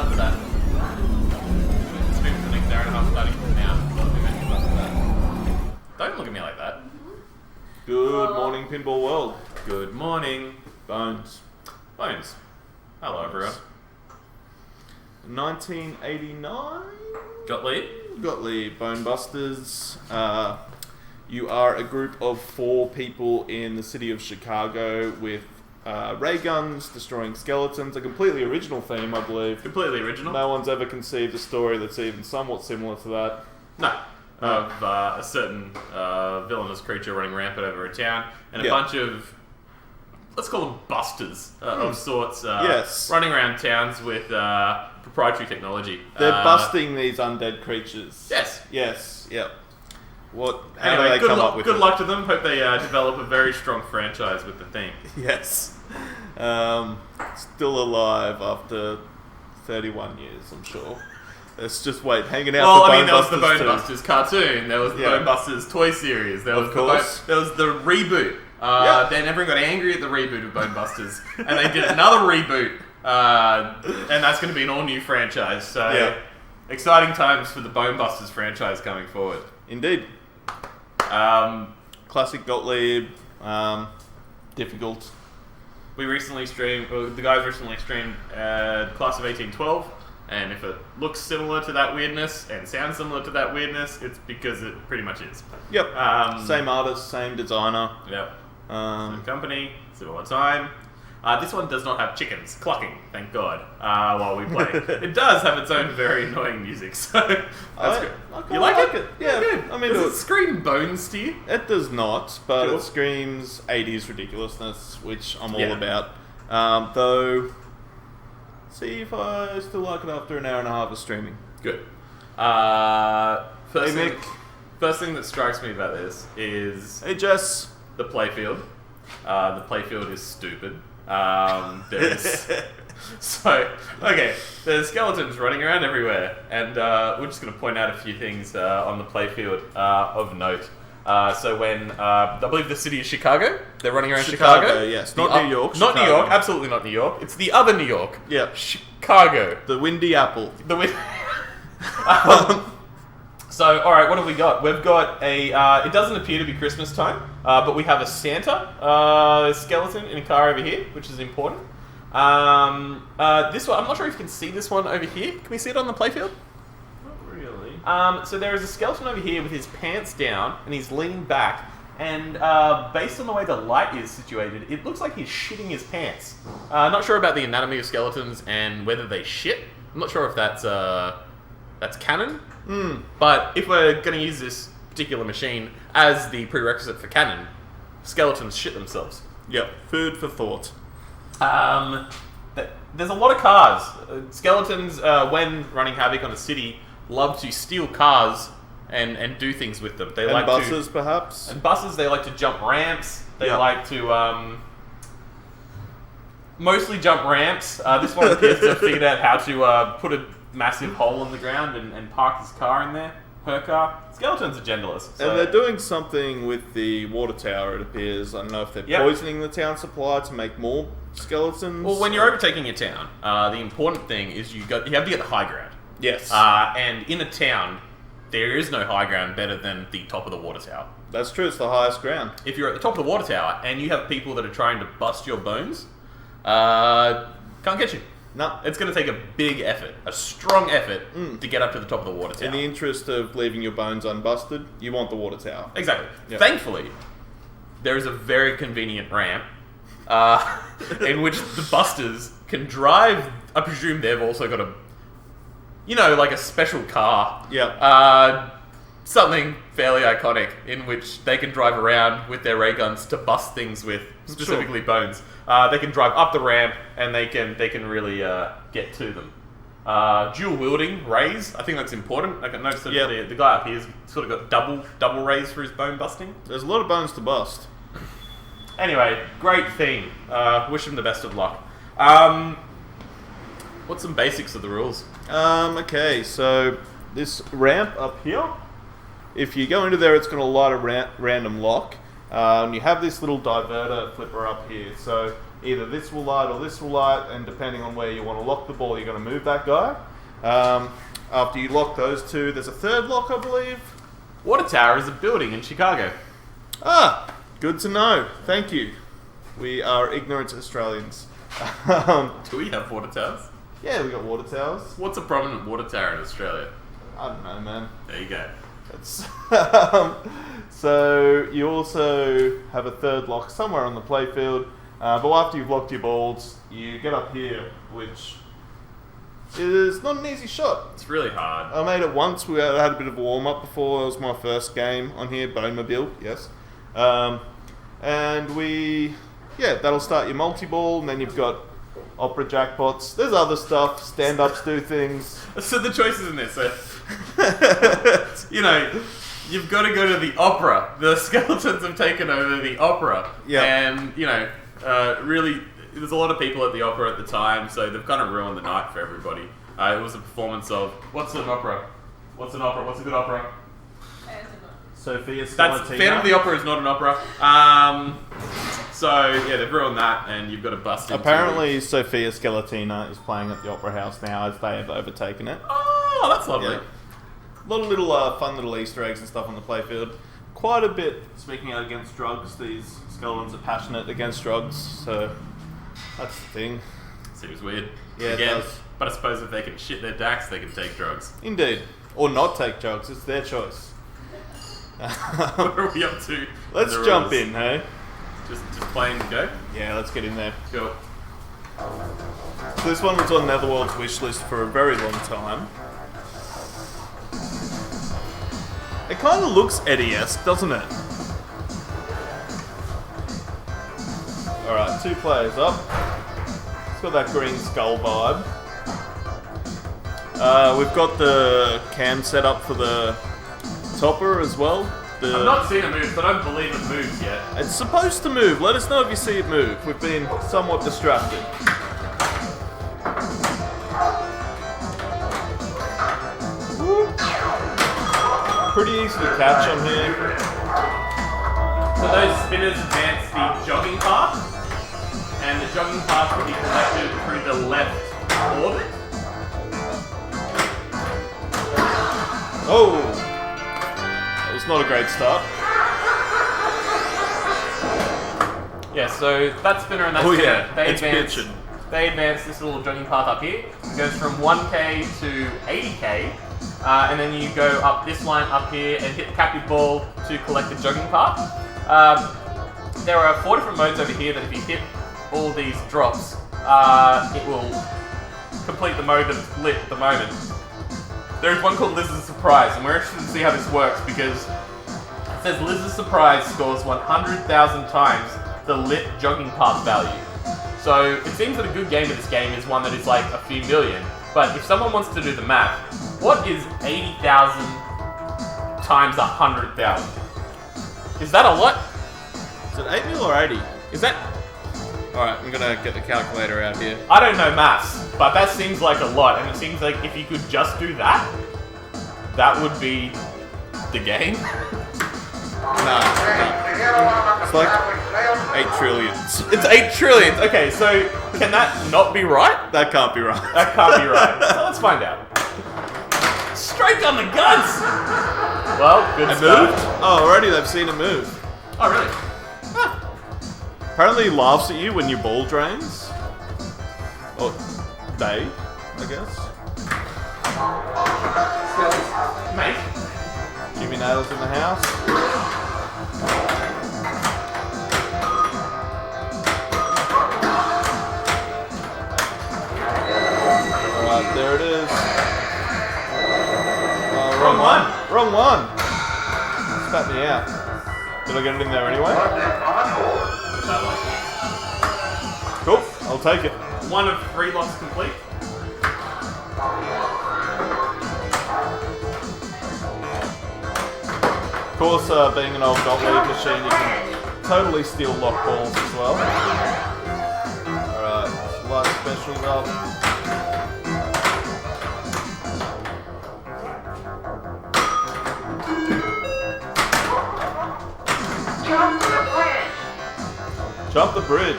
done that. Stream for the next hour and a half starting from now. What have we mentioned after that? Don't look at me like that. Good morning, Pinball World. Good morning. Bones. Bones. Hello, everyone. 1989? Gottlieb. Gottlieb, Bone Busters. You are a group of 4 people in the city of Chicago with ray guns destroying skeletons. A completely original theme, I believe. Completely original. No one's ever conceived a story that's even somewhat similar to that. No. Of a certain villainous creature running rampant over a town and a bunch of, let's call them busters of sorts, running around towns with proprietary technology. They're busting these undead creatures. Yes. Yes. Yep. How Anyway, do they come up with good it? luck to them. Hope they develop a very strong franchise with the theme. Yes. Still alive after 31 years, I'm sure. Let's just wait, hanging out Well, for I mean, there was the Bone Bone Busters cartoon. There was the Bone Busters toy series. There was there was the reboot. Then everyone got angry at the reboot of Bone Busters, and they did another reboot. And that's going to be an all-new franchise. So, exciting times for the Bone Busters franchise coming forward. Indeed. Classic Gottlieb. Difficult. The guys recently streamed Class of 1812. And if it looks similar to that weirdness and sounds similar to that weirdness, it's because it pretty much is. Yep. Same artist, same designer. Yep. Same company, similar time. This one does not have chickens clucking, thank God, while we play. It does have its own very annoying music, so that's good. You like it? Yeah. Good. I mean, does it scream bones to you? It does not, but Cool. it screams 80s ridiculousness, which I'm all Yeah. about. Though, see if I still like it after an hour and a half of streaming. Good. Hey, Mick. First thing that strikes me about this is Hey, Jess. the playfield. The playfield is stupid. There's there's skeletons running around everywhere, and we're just going to point out a few things on the playfield of note. So when I believe the city is Chicago, they're running around Chicago. Yes, not New York. Not New Chicago. York, absolutely not New York. It's the other New York. Yeah. Chicago. The Windy Apple. So, alright, what have we got? We've got it doesn't appear to be Christmas time, but we have a Santa skeleton in a car over here, which is important. This one, I'm not sure if you can see this one over here. Can we see it on the playfield? Not really. So there is a skeleton over here with his pants down, and he's leaning back, and based on the way the light is situated, it looks like he's shitting his pants. Not sure about the anatomy of skeletons and whether they shit. I'm not sure if that's canon. But if we're going to use this particular machine as the prerequisite for canon, skeletons shit themselves. Yep. Food for thought. There's a lot of cars. Skeletons, when running havoc on a city, love to steal cars and do things with them. And buses, perhaps? And buses, they like to jump ramps. They like to mostly jump ramps. This one appears to have figured out how to put a massive hole in the ground and park his car in there. Her car. Skeletons are genderless. So. And they're doing something with the water tower, it appears. I don't know if they're poisoning the town supply to make more skeletons. Well, when you're overtaking a town, the important thing is you have to get the high ground. Yes. And in a town, there is no high ground better than the top of the water tower. That's true, it's the highest ground. If you're at the top of the water tower and you have people that are trying to bust your bones, can't get you. No. It's going to take a big effort, a strong effort, to get up to the top of the water tower. In the interest of leaving your bones unbusted, you want the water tower. Exactly. Yep. Thankfully, there is a very convenient ramp in which the busters can drive. I presume they've also got like a special car. Yeah. Something fairly iconic in which they can drive around with their ray guns to bust things with, specifically bones. They can drive up the ramp and they can really get to them. Dual wielding rays, I think that's important. I can notice that the guy up here's sort of got double rays for his bone busting. There's a lot of bones to bust. Anyway, great theme. Wish him the best of luck. What's some basics of the rules? Okay, so this ramp up here, if you go into there, it's going to light a random lock. And you have this little diverter flipper up here. So either this will light or this will light, and depending on where you want to lock the ball, you're going to move that guy. After you lock those two, there's a third lock, I believe. Water tower is a building in Chicago. Ah, good to know. Thank you. We are ignorant Australians. Do we have water towers? Yeah, we got water towers. What's a prominent water tower in Australia? I don't know, man. There you go. It's so you also have a third lock somewhere on the playfield. But after you've locked your balls, you get up here, which is not an easy shot. It's really hard. I made it once. We had a bit of a warm-up before. It was my first game on here, Bonemobile, yes. And that'll start your multi-ball, and then you've got opera jackpots. There's other stuff. Stand-ups do things. So the choices in this are, you've got to go to the opera. The skeletons have taken over the opera. Yeah. And, really, there's a lot of people at the opera at the time, so they've kind of ruined the night for everybody. It was a performance of, what's an opera? What's an opera? What's a good opera? Sophia That's Skeletina. Phantom of the Opera is not an opera. They've ruined that, and you've got to bust into. Apparently, Sophia Skeletina is playing at the Opera House now, as they have overtaken it. Oh, that's lovely. Yeah. A lot of little fun little Easter eggs and stuff on the playfield. Quite a bit speaking out against drugs. These skeletons are passionate against drugs, so that's the thing. Seems weird. Yeah, Again, it does. but I suppose if they can shit their dacks, they can take drugs. Indeed. Or not take drugs. It's their choice. What are we up to? Let's The jump rules? in, hey? Just playing to go? Yeah, let's get in there. Go. So this one was on Netherworld's wish list for a very long time. It kind of looks Eddie-esque, doesn't it? Alright, 2 players up. It's got that green skull vibe. We've got the cam set up for the topper as well. I've not seen it move, but I don't believe it moves yet. It's supposed to move. Let us know if you see it move. We've been somewhat distracted. Pretty easy to catch on here. So those spinners advance the jogging path, and the jogging path will be collected through the left orbit. Oh! That was not a great start. Yeah, so that spinner and that Oh spinner, yeah, it's bitchin'. They advance this little jogging path up here. It goes from 1k to 80k, and then you go up this line up here and hit the captive ball to collect the jogging path. There are 4 different modes over here that if you hit all these drops, it will complete the mode that's lit at the moment. There's one called Lizard's Surprise, and we're interested to see how this works because it says Lizard's Surprise scores 100,000 times the lit jogging path value. So it seems that a good game of this game is one that is like a few million. But if someone wants to do the math, what is 80,000 times 100,000? Is that a lot? Is it 8 mil or 80? Is that... Alright, I'm gonna get the calculator out here. I don't know maths, but that seems like a lot. And it seems like if you could just do that, that would be the game. No. It's like 8 trillions. It's 8 trillions. Okay, so can that not be right? That can't be right. That can't be right. So let's find out. Straight on the guts! Well, good It start. moved? Oh, already they've seen it move. Oh, really? Apparently he laughs at you when your ball drains. Or they, I guess. Mate, Jimmy Nails in the house. Alright, there it is. wrong one. Wrong one. Spat me out. Did I get it in there anyway? Cool, I'll take it. 1 of 3 locks complete. Of course, being an old dot league machine, you can totally steal lock balls as well. Alright, light specials up. Jump the bridge.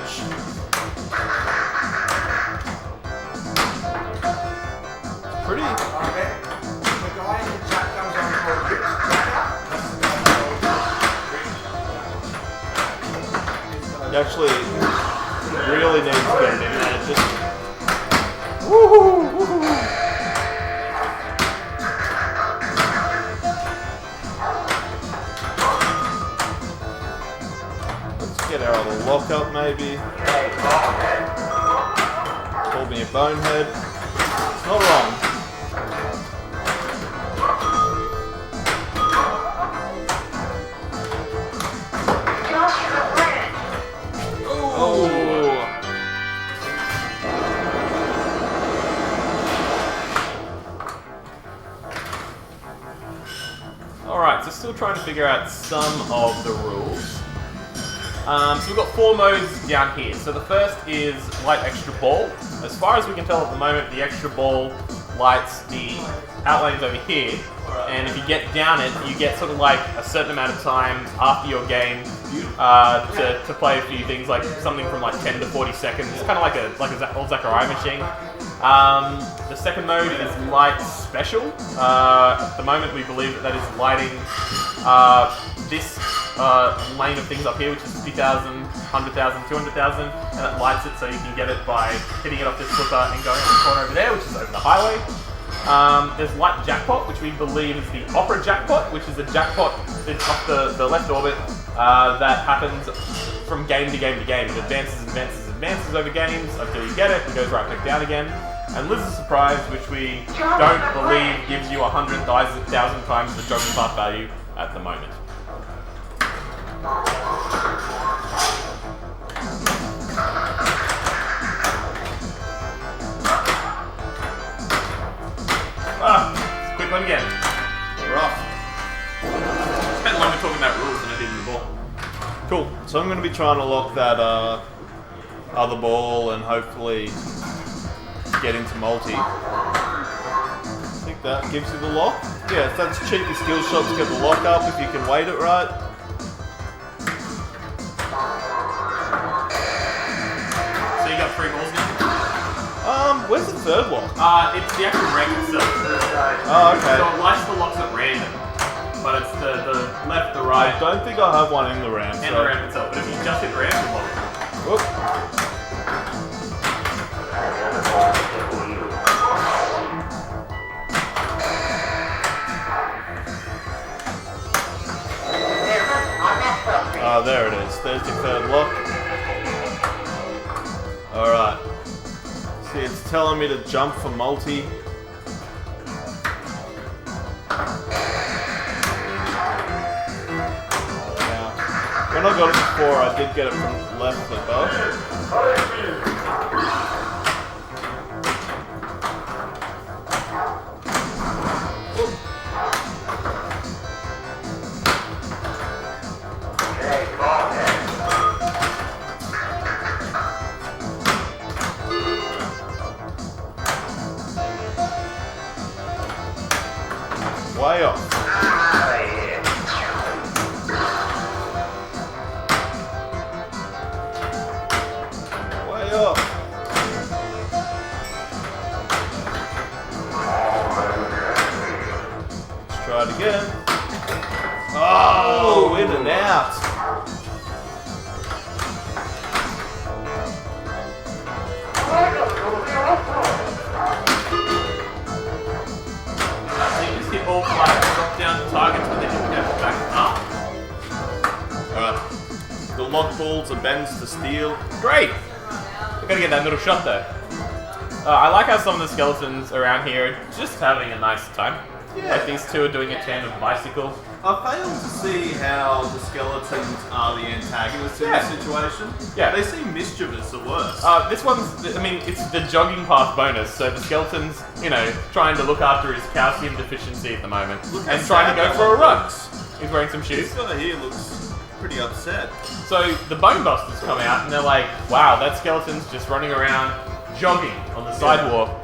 Pretty. Okay. The guy in the chat comes on called Mitch. You actually really need to get it in there. Just. Woohoo! Woohoo! Let's get our other lock up, maybe. Call me a bonehead. It's not wrong. Alright, so still trying to figure out some of the rules. So we've got 4 modes down here. So the first is light extra ball. As far as we can tell at the moment, the extra ball lights the outlanes over here. And if you get down it, you get sort of like a certain amount of time after your game to play a few things, like something from like 10 to 40 seconds. It's kind of like a old Zachariah machine. The second mode is light special. At the moment, we believe that is lighting this lane of things up here, which is 50,000, 100,000, 200,000, and it lights it so you can get it by hitting it off this flipper and going up the corner over there, which is over the highway. There's light jackpot, which we believe is the opera jackpot, which is a jackpot that's off the left orbit that happens from game to game to game. It advances over games until you get it, and goes right back down again. And Liz's Surprise, which we don't believe gives you 100,000 times the jogging path value at the moment. Quick one again. Rough. Spent longer talking about rules than I did before. Cool. So I'm going to be trying to lock that other ball and hopefully get into multi. I think that gives you the lock. Yeah, that's cheap your skill shot to get the lock up if you can weight it right. So you got 3 balls now? Where's the third lock? It's the actual ramp itself. Oh, okay. So it lights the locks at random, but it's the left, the right, I don't think I have one in the ramp. and the ramp itself. But if you just hit ramp, you lock it. Whoop. There it is. There's your third lock. Alright. See, it's telling me to jump for multi. Now, when I got it before, I did get it from left above. Way off. Way off. Let's try it again. Oh, in and out. All flat, drop down targets, but then you can have back up. Alright. The lock balls are bends to steel. Great! I gotta get that middle shot though. I like how some of the skeletons around here are just having a nice time. Yeah. Like these two are doing a tandem bicycle. I failed to see how the skeletons are the antagonists in this situation. Yeah. They seem mischievous at worst. This one's, I mean, it's the jogging path bonus, so the skeleton's, you know, trying to look after his calcium deficiency at the moment. Look how and trying to sad go that for a one run. looks. He's wearing some shoes. This guy here looks pretty upset. So the Bone Busters come out and they're like, wow, that skeleton's just running around jogging on the sidewalk.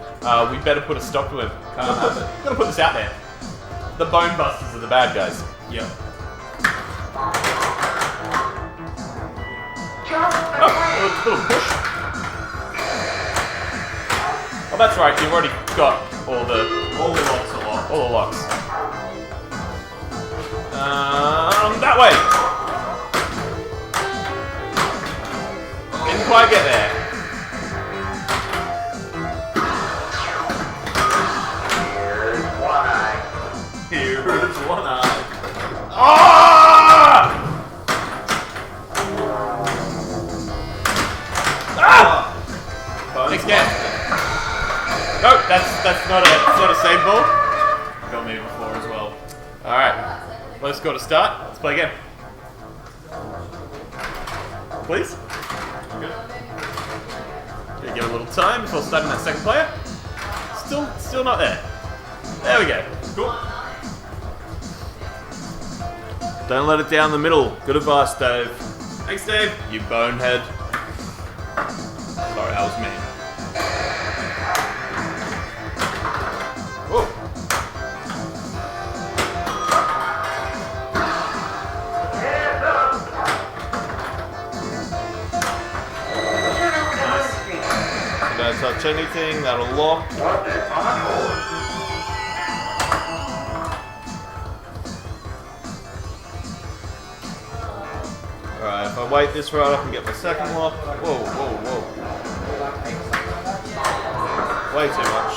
We better put a stop to him. Gotta put this out there. The Bone Busters are the bad guys. Yep. Oh, a little push. Oh, that's right. You've already got all the locks are locked. All the locks. That way. Didn't quite get there. Here's one eye. Ah! Again. Nope, that's not a save ball. Got me before as well. Alright. Low score to start. Let's play again. Please. Good. Gonna give it a little time before starting that second player. Still not there. There we go. Cool. Don't let it down the middle. Good advice, Dave. Thanks, Dave. You bonehead. Sorry, that was me. Whoa. Don't touch anything, that'll lock. Alright, if I wait this right, I can get my second lock. Whoa, whoa, whoa. Way too much.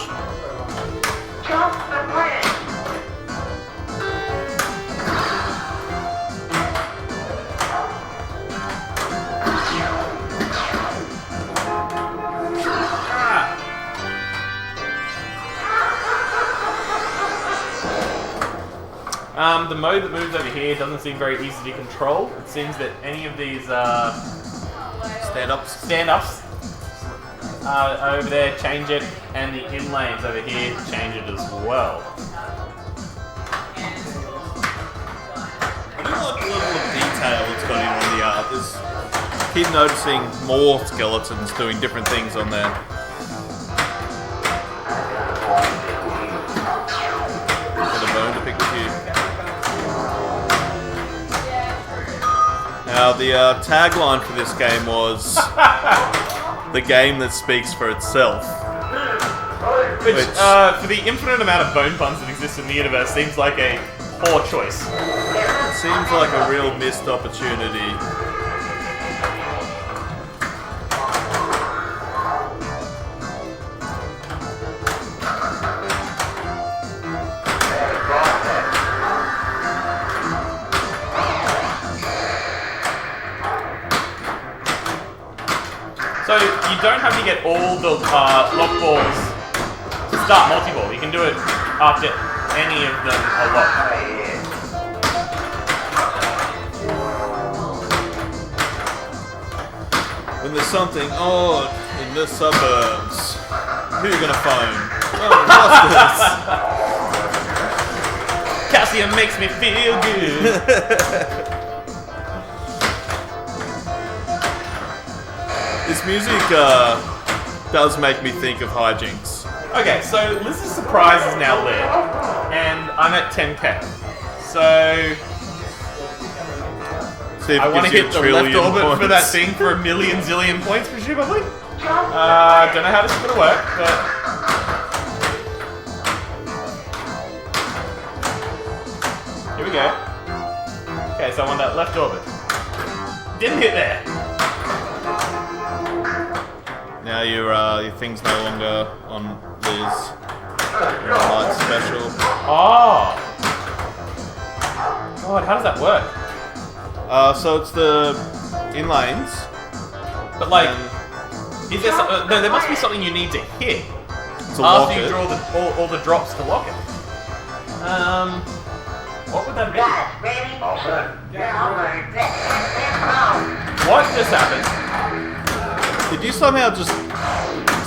The mode that moves over here doesn't seem very easy to control. It seems that any of these stand-ups over there change it, and the in-lanes over here change it as well. I do like the level of detail it's got in on the art. Keep noticing more skeletons doing different things on there. Got a bone to pick with you. Now, the tagline for this game was the game that speaks for itself. Which for the infinite amount of bone puns that exist in the universe, seems like a poor choice. It seems like a real missed opportunity. So you don't have to get all the lock balls to start multi-ball. You can do it after any of them are locked. When there's something odd in the suburbs, who are you gonna phone? Oh, what's Calcium makes me feel good. This music does make me think of hijinks. Okay, so Liz's surprise is now lit, and I'm at 10k. So See if I it want to gives you hit a the trillion left orbit for points. that thing for a million zillion points, presumably. Don't know how this is gonna work, but here we go. Okay, so I want that left orbit. Didn't hit there. Now your thing's no longer on Liz. You're on light special. Oh. God, how does that work? So it's the in lanes. But like, and is there no? There must be something you need to hit to lock after you it. draw all the drops to lock it. What would that be? What just happened? Did you somehow just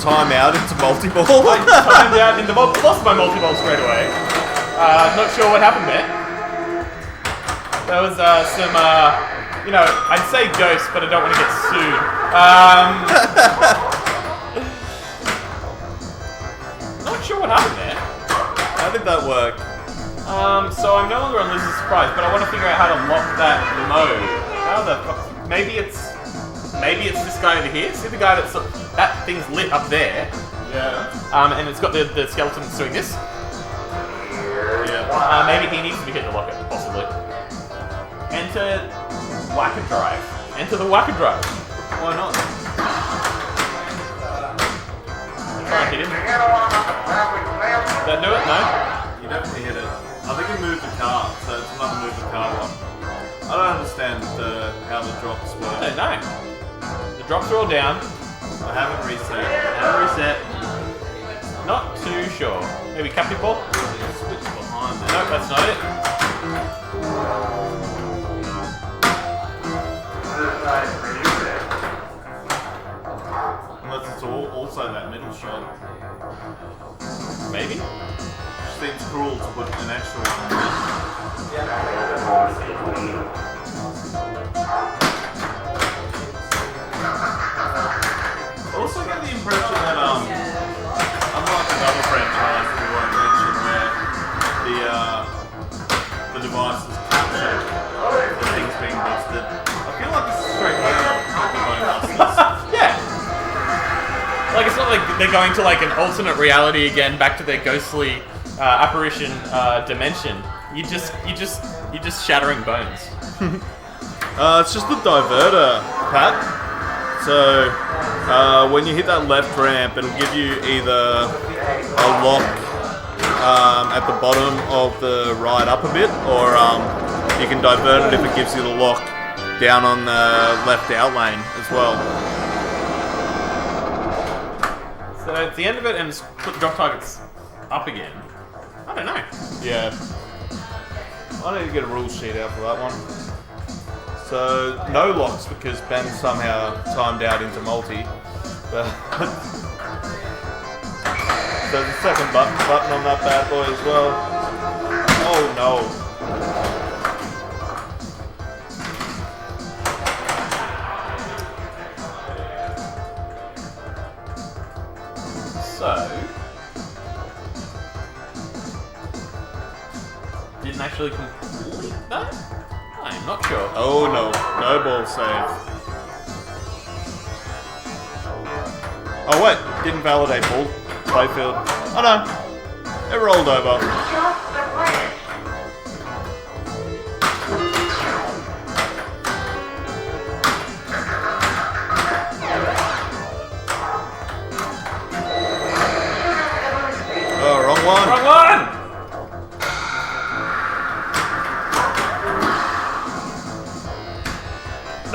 time out into multi-ball? I timed out into lost my multi-ball straight away. Not sure what happened there. There was some, I'd say ghost, but I don't want to get sued. Not sure what happened there. How did that work? So I'm no longer on Liz's surprise, but I want to figure out how to lock that mode. How the fuck? Maybe it's maybe it's this guy over here. See the guy that's that thing's lit up there, Yeah. and it's got the skeleton that's doing this. Yeah. Maybe he needs to be hit to lock it, possibly. Enter Whacker Drive. Enter the Whacker Drive. Why not? Try and hit him. Did that do it? No? You definitely hit it. I think you moved the car, so it's another move the car one. I don't understand how the drops I work. don't know. The drops are all down. I haven't reset. Now reset. Not too sure. Maybe captive ball? Switch behind there. Nope, that's not it. Unless it's also that middle shot. Maybe? Which seems cruel to put an extra one in. I also get the impression that, unlike another franchise we won't mention where the device is captured the things being busted, I feel like this is straight down the bone busters. Yeah. Like it's not like they're going to like an alternate reality again, back to their ghostly apparition dimension. You're just shattering bones. It's just the diverter, Pat. So when you hit that left ramp, it'll give you either a lock at the bottom of the ride up a bit, or you can divert it if it gives you the lock down on the left out lane as well. So at the end of it, and just put the drop targets up again. I don't know. Yeah. I need to get a rule sheet out for that one. So, no locks because Ben somehow timed out into multi. But so the second button on that bad boy as well. Oh no. So didn't actually complete that? I'm not sure. Oh no. No ball save. Oh wait, didn't validate ball. Playfield. Oh no. It rolled over. Oh, wrong one. Wrong one!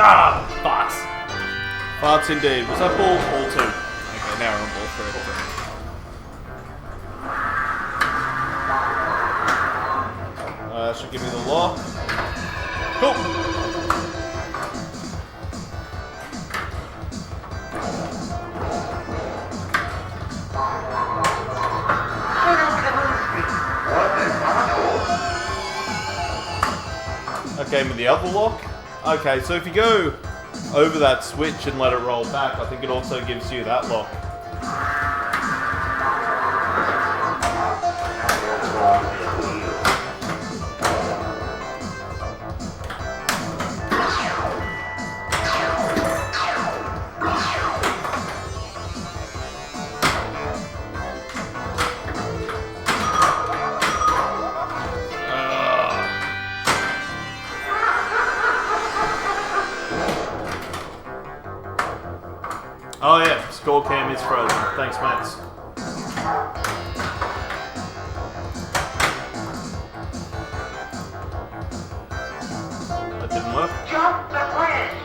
Ah, farts. Farts indeed. Was that ball 2? Okay, now we're on ball 3. That should give me the lock. Cool. That gave me the other lock. Okay, so if you go over that switch and let it roll back, I think it also gives you that lock. Oh yeah, score cam is frozen. Thanks, mates. That didn't work. Jump the bridge.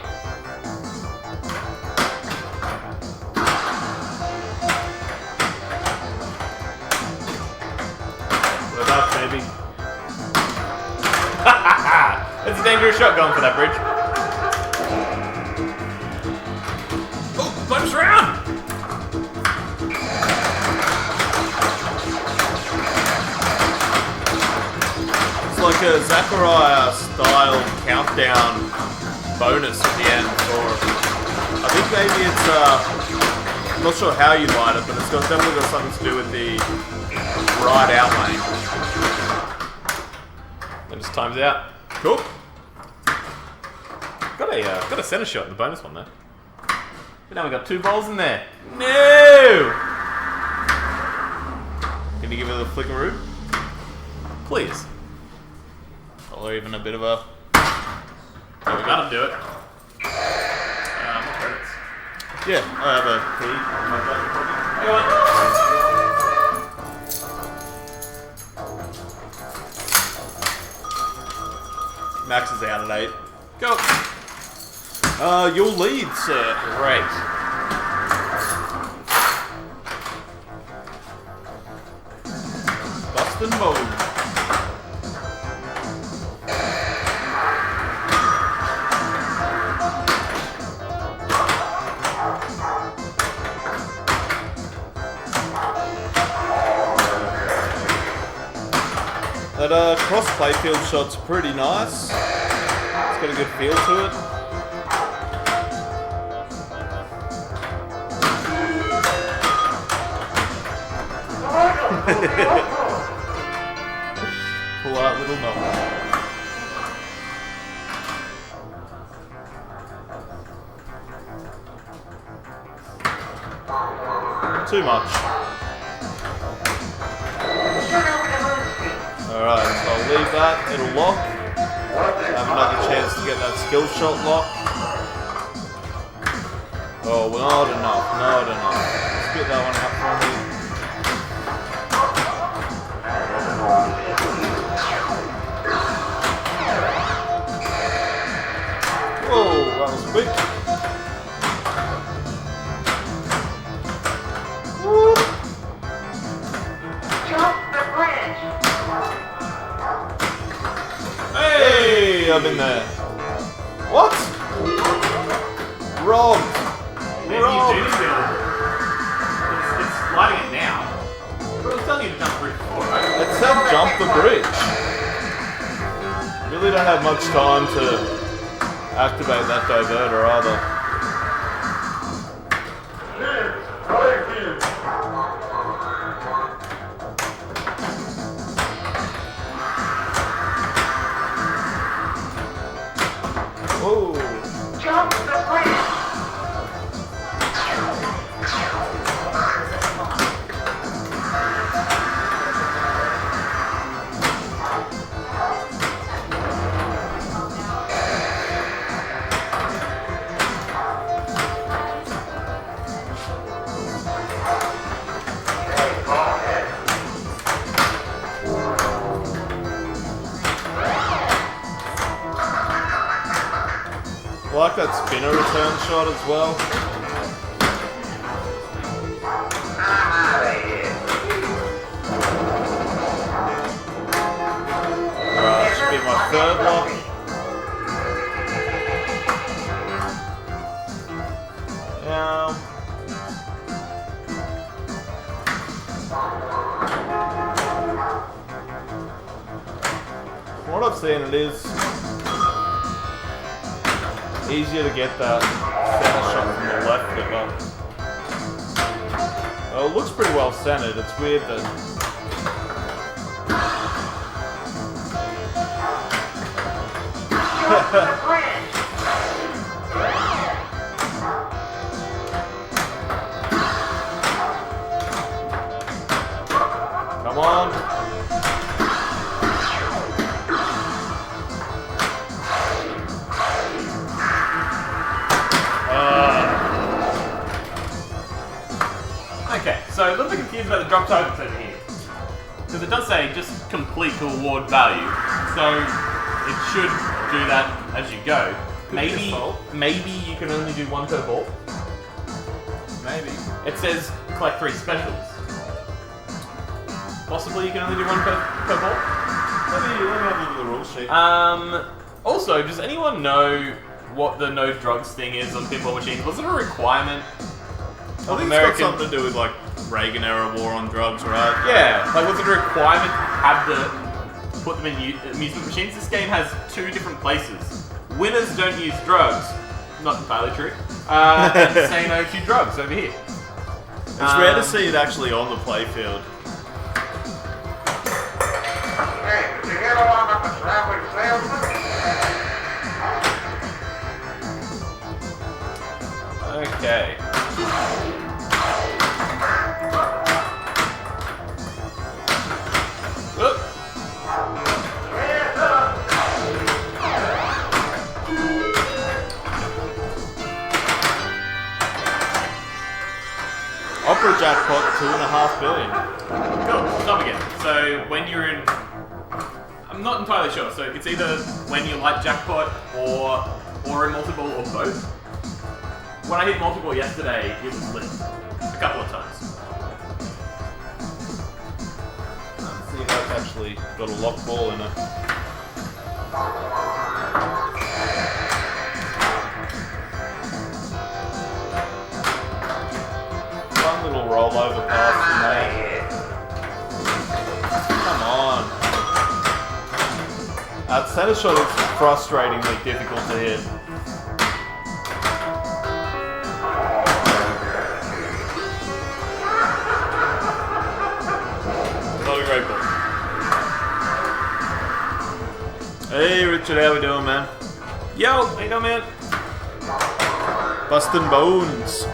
We're back, baby. It's a dangerous shot going for that bridge. Oh, bonus round! It's like a Zachariah style countdown bonus at the end, or I think maybe it's I'm not sure how you light it, but it's definitely got something to do with the ride out lane. That just times out. Cool. Got a center shot in the bonus one there. But now we got 2 balls in there. No! Can you give it a flickaroo? Please. Or even a bit of a... Oh, we gotta do it. What credits? Yeah, I have a key. Hang on. Max is out at 8. Go. Your lead, sir. Great. Bustin' mode. That cross playfield shot's pretty nice. It's got a good feel to it. Pull out little moment. Too much. Alright, so I'll leave that, it'll lock. Have another chance to get that skill shot lock. Oh, well, not enough, not enough. Let's get that one up for me. Whoa, that was quick. Woo. Hey, I'm in there. What? Robbed. Maybe you do feel it's sliding it now. But it was telling you to jump through before, right? It said jump the bridge. Really don't have much time to activate that diverter either. Whoa. Jump the bridge. I like that spinner return shot as well. Alright, this should be my third lock. Now, from what I've seen, it is easier to get that center shot from the left flipper. Well, it looks pretty well centered. It's weird that... Come on. Okay, so a little bit confused about the drop targets over here. Because it does say just complete to award value. So it should do that as you go. Maybe you can only do 1 per ball. Maybe. It says collect 3 specials. Possibly you can only do 1 per ball. Let me have a look at the rule sheet. Also, does anyone know what the no drugs thing is on pinball machines? Was it a requirement? I think it's got something to do with like Reagan era war on drugs, right? Yeah, like was it a requirement to have to put them in amusement machines? This game has 2 different places. Winners don't use drugs. Not entirely true. And say no to drugs over here. It's rare to see it actually on the playfield. Hey, did you get along with the traveling salesman? Okay. Opera jackpot, $2.5 billion. Cool. Stop again. So when you're in, I'm not entirely sure. So it's either when you like jackpot or in multiple or both. When I hit multiple yesterday, it was lit a couple of times. Let's see if that's actually got a lock ball in it. One little rollover pass from there. Come on. That center shot is frustratingly difficult to hit. Not a great ball. Hey Richard, how we doing, man? Yo, how you doing, man? Bustin' bones.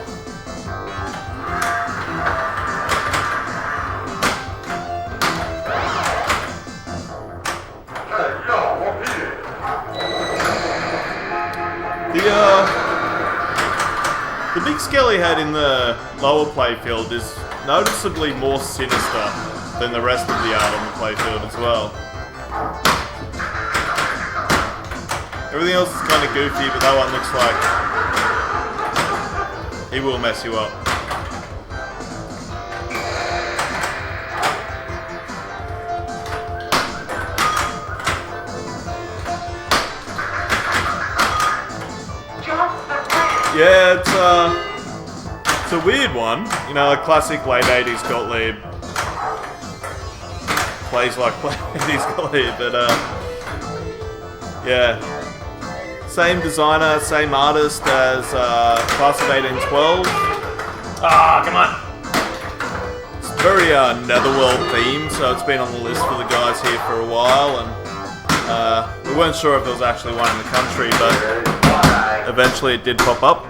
The big skelly head in the lower playfield is noticeably more sinister than the rest of the art on the playfield as well. Everything else is kind of goofy, but that one looks like he will mess you up. Yeah, it's a weird one. You know, a classic late 80s Gottlieb. Plays like 80s Gottlieb, but yeah. Same designer, same artist as Class of 1812. Ah, come on. It's very Netherworld themed, so it's been on the list for the guys here for a while, and we weren't sure if there was actually one in the country, but eventually it did pop up.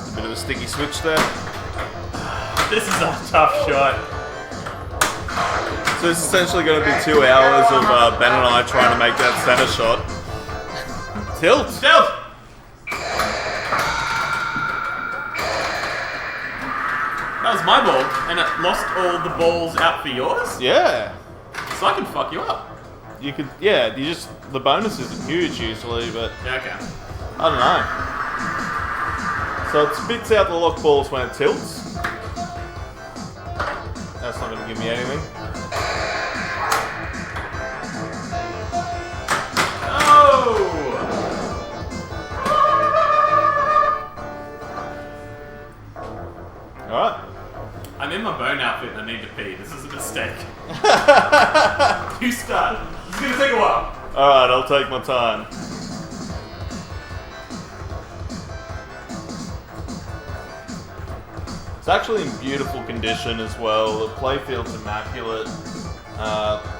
A bit of a sticky switch there. This is a tough shot. So it's essentially going to be 2 hours of Ben and I trying to make that center shot. Tilt! Tilt! That was my ball, and it lost all the balls out for yours? Yeah. So I can fuck you up. You could, yeah, the bonus isn't huge usually, but Yeah, okay. I don't know. So it spits out the lock balls when it tilts. That's not going to give me anything. Oh! Alright. I'm in my bone outfit and I need to pee. This is a mistake. You start. It's gonna take a while. Alright, I'll take my time. It's actually in beautiful condition as well. The playfield's immaculate.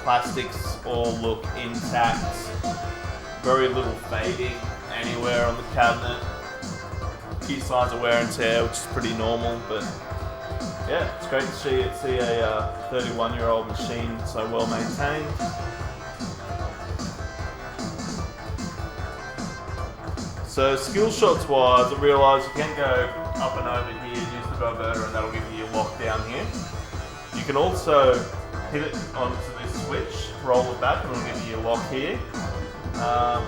Plastics all look intact. Very little fading anywhere on the cabinet. Few signs of wear and tear, which is pretty normal, but yeah, it's great to see a 31-year-old machine so well maintained. So skill shots wise, I realised you can go up and over here, use the diverter, and that'll give you your lock down here. You can also hit it onto this switch, roll it back, and it'll give you your lock here. I'm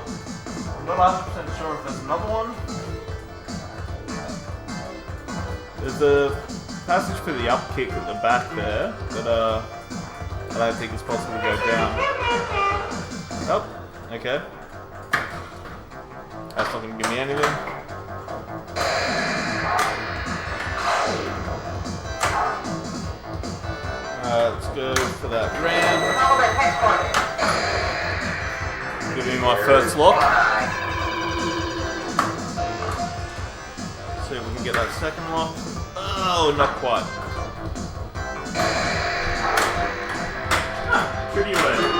not 100% sure if there's another one. There's a passage for the up kick at the back there, but I don't think it's possible to go down. Oh, okay. That's not going to give me anything. Let's go for that ram. Give me my first lock. See if we can get that second lock. Oh, not quite. Pretty late.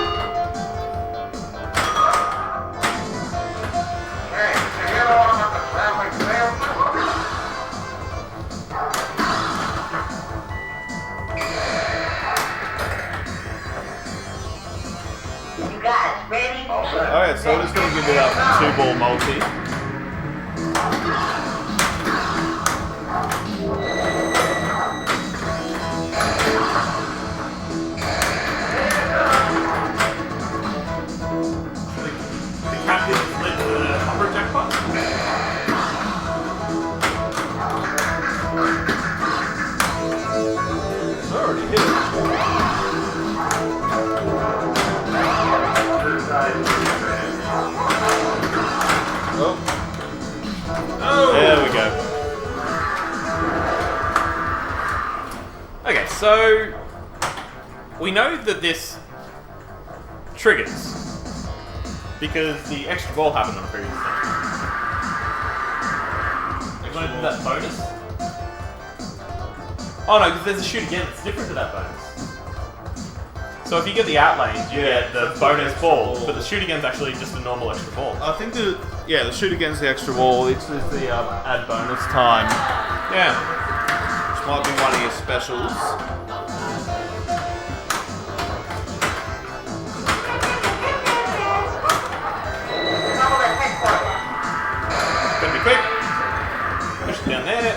Alright, so we're just going to give it up 2-ball multi. So we know that this triggers because the extra ball happened on the previous thing. You want to do that bonus? Oh no, because there's a shoot again that's different to that bonus. So if you get the outlanes, you get the bonus ball, but the shoot again's actually just a normal extra ball. I think the shoot against the extra wall. It's the add bonus time, Yeah. which might be one of your specials. Gotta be quick. Push it down there.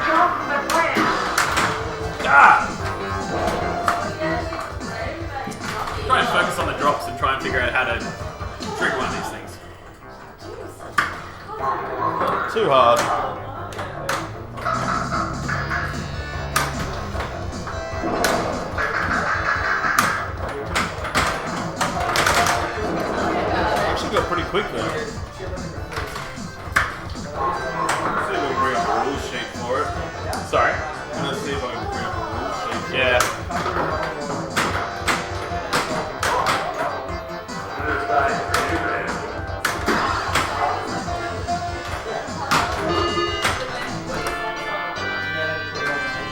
Jump the bridge. Ah! Try and focus on the drops and try and figure out how to trigger one of these things. Too hard. Actually got pretty quick though. See if we can bring up a rule sheet for it. Sorry. I'm gonna see if I can bring up a rule sheet. Yeah.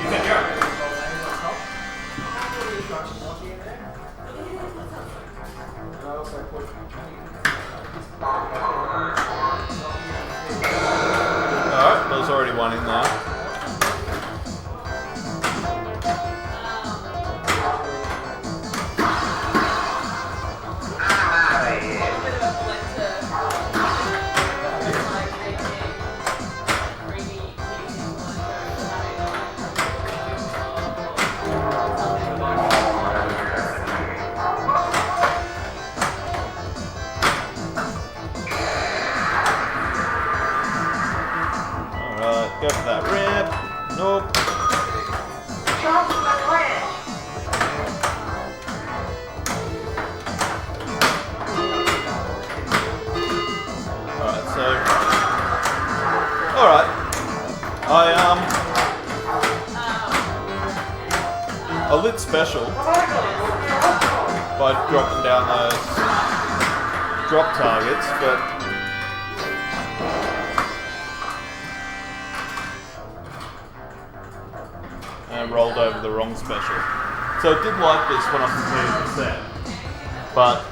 You can go. Alright, there's already one in there. Alright, go for that rip. Nope. Jump the bridge. Alright, so. Alright. I lit special by dropping down those drop targets, but and rolled over the wrong special. So it did like this when I completed the set, but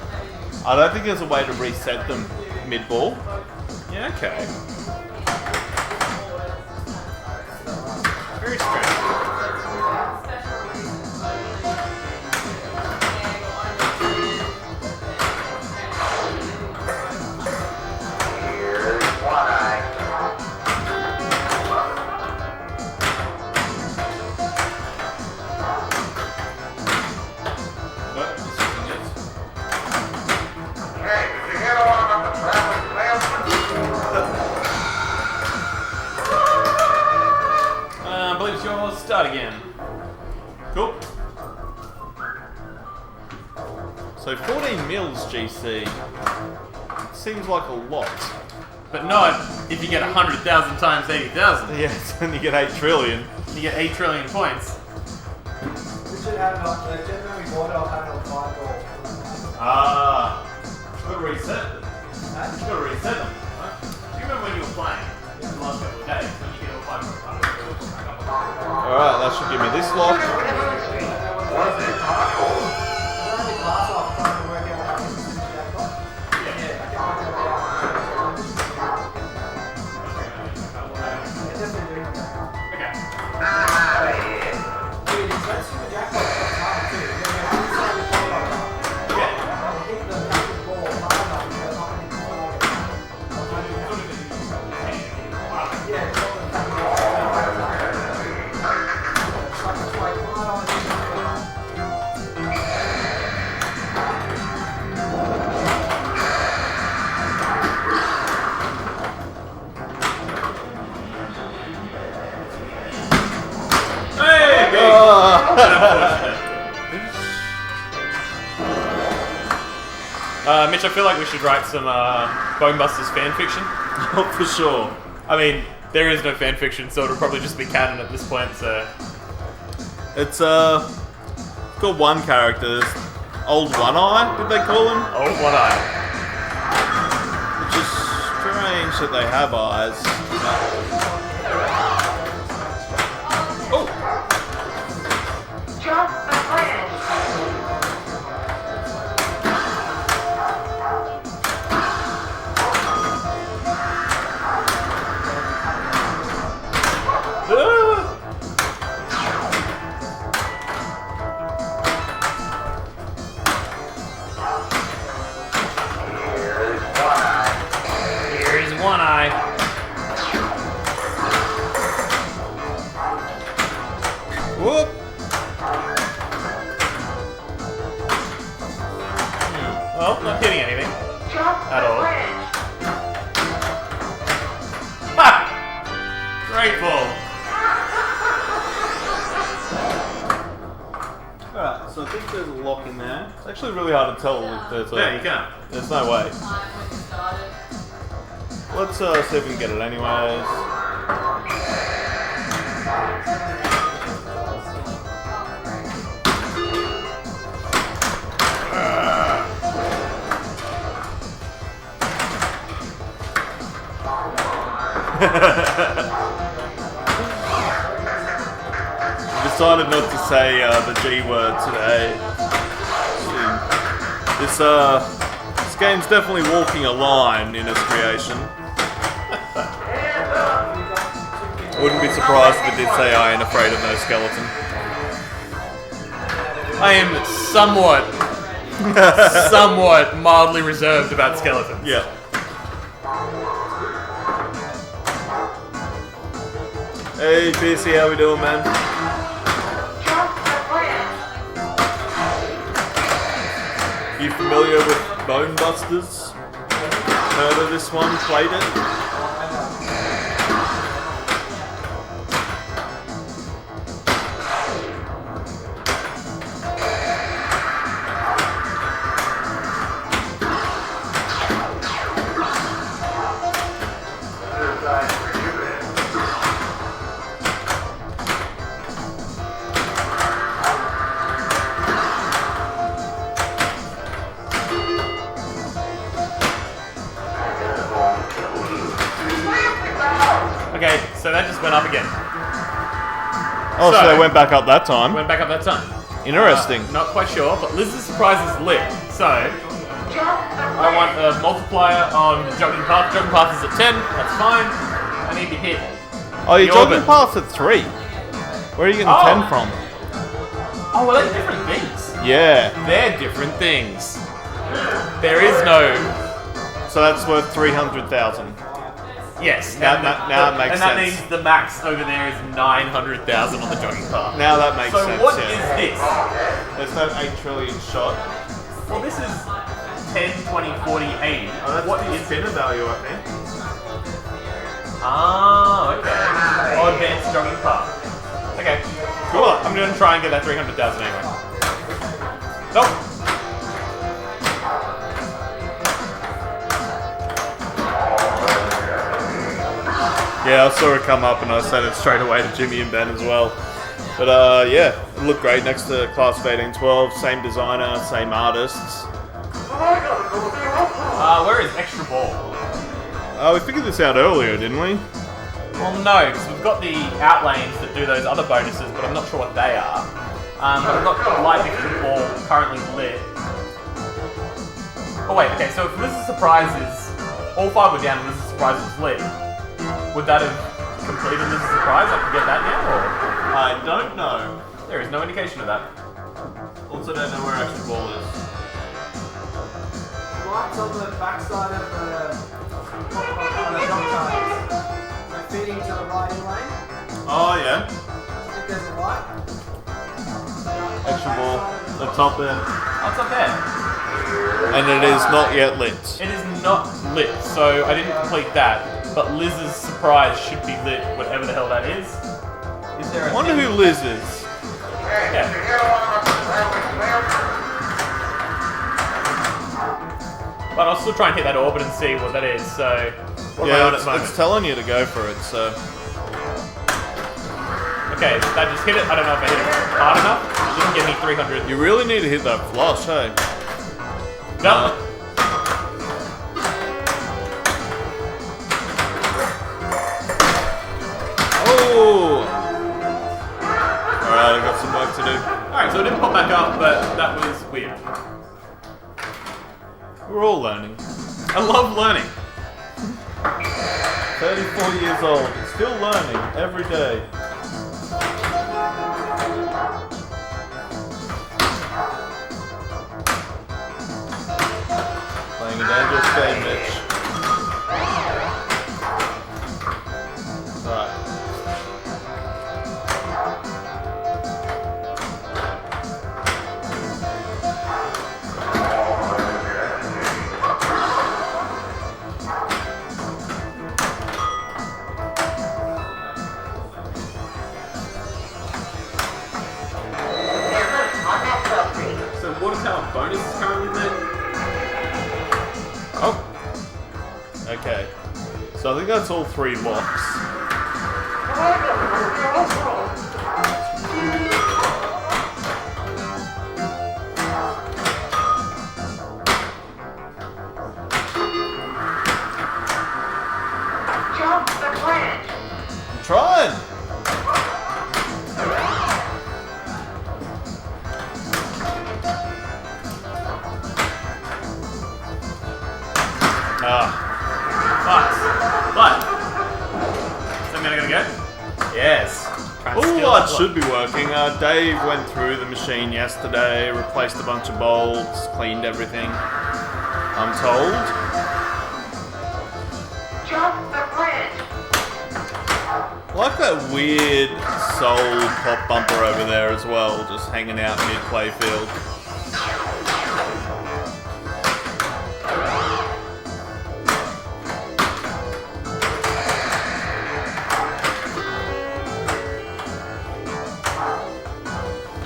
I don't think there's a way to reset them mid-ball. Yeah, okay. Very strange. Here's one eye. But this is it. Hey, did you get along on the traveling salesman? I believe it's yours. Start again. Cool. So 14 mils GC seems like a lot. But not if you get 100,000 times 80,000. Yes, and you get 8 trillion. You get 8 trillion points. We should have it on the gym when we bought it, I'll have it on 5 goals. Ah. Got to reset them. Got to reset them. Right? Do you remember when you were playing the last couple of days when you get all 5 Alright, that should give me this lock. Was it possible? I ran the glass off trying to work out how to use the jackpot. Yeah, I can work it out. It's definitely doing that. Okay. Dude, let's do the jackpot hard too. Then we have to start the ball like that. Yeah. I'll hit the ball hard enough to get up and hit the target. Yeah, it's all the time. It's like hard on the Hey! Ah. Mitch, I feel like we should write some Bonebusters fan fiction. Oh, for sure. I mean, there is no fan fiction, so it'll probably just be canon at this point, so... It's got one character, this Old One Eye, did they call him? Oh, one eye. Which is strange that they have eyes. Oh! Jump the bridge. Here's one eye. Whoop! Well, not hitting anything. Jump At the all. bridge. Ha! Great ball. Alright, so I think there's a lock in there. It's actually really hard to tell if there's Yeah, you can't. There's no way. Let's see if we can get it anyways. Decided not to say the G word today. This game's definitely walking a line in its creation. I wouldn't be surprised if it did say I ain't afraid of no skeleton. I am somewhat mildly reserved about skeletons. Yeah. Hey, PC, how we doing, man? Jump the bridge. You familiar with Bonebusters? Heard of this one? Played it? Okay, so that just went up again. Oh, so So- they went back up that time. Went back up that time. Interesting. Not quite sure, but Liz's surprise is lit. So, Jump the I want a multiplier on the jogging path. Jogging path is at 10, that's fine. I need to hit. Oh, your the jogging orbit. path's at 3. Where are you getting Oh. 10 from? Oh, well, they're different things. Yeah. They're different things. There is no. So that's worth 300,000. Yes. Now- and now it makes And that sense. means the max over there is 900,000 on the jogging path. Now that makes So sense. what yeah. is this? There's no 8 trillion shot. Well, this is 10, 20, 40, 80. What is spinner value, I think. Ah, okay. Oh, advanced jogging path. Okay. Cool. I'm gonna try and get that 300,000 anyway. Nope. Yeah, I saw it come up and I sent it straight away to Jimmy and Ben as well. But yeah, it looked great next to Class of 1812. Same designer, same artists. Where is extra ball? We figured this out earlier, didn't we? Well, no, because we've got the outlanes that do those other bonuses, but I'm not sure what they are. But I've got light extra ball currently lit. Oh wait, okay, so if Liz's surprise is all 5 were down and Liz's surprise was lit, would that have completed Liz's surprise? I can get that now, or I don't know. there is no indication of that. Also don't know where extra ball is. Lights on the backside of the dog tires. They're feeding to the riding lane. Oh yeah. I think there's a light. Extra ball. The top there. What's up there? And it is not yet lit. It is not lit, so I didn't complete that. But Liz's surprise should be lit, whatever the hell that is. Is there I a wonder who Liz is. Yeah. still try and hit that orbit and see what that is. So, what am I Yeah, on at the moment? it's telling you to go for it, so... Okay, that just hit it. I don't know if I hit it hard enough. It didn't give me 300. You really need to hit that flush, hey? No. Oh! Alright, I got some work to do. Alright, so it didn't pop back up, but that was weird. We're all learning. I love learning. 34 years old, still learning every day. Playing a dangerous game, Mitch. Alright. So water tower bonus is currently there. Oh. Okay. So I think that's all 3 blocks. Jump the bridge. I'm trying! But so I'm gonna go. Yes. Try and Oh, steal that that should be working. Dave went through the machine yesterday, replaced a bunch of bulbs, cleaned everything. I'm told. Jump the bridge. I like that weird soul pop bumper over there as well, just hanging out mid-play field.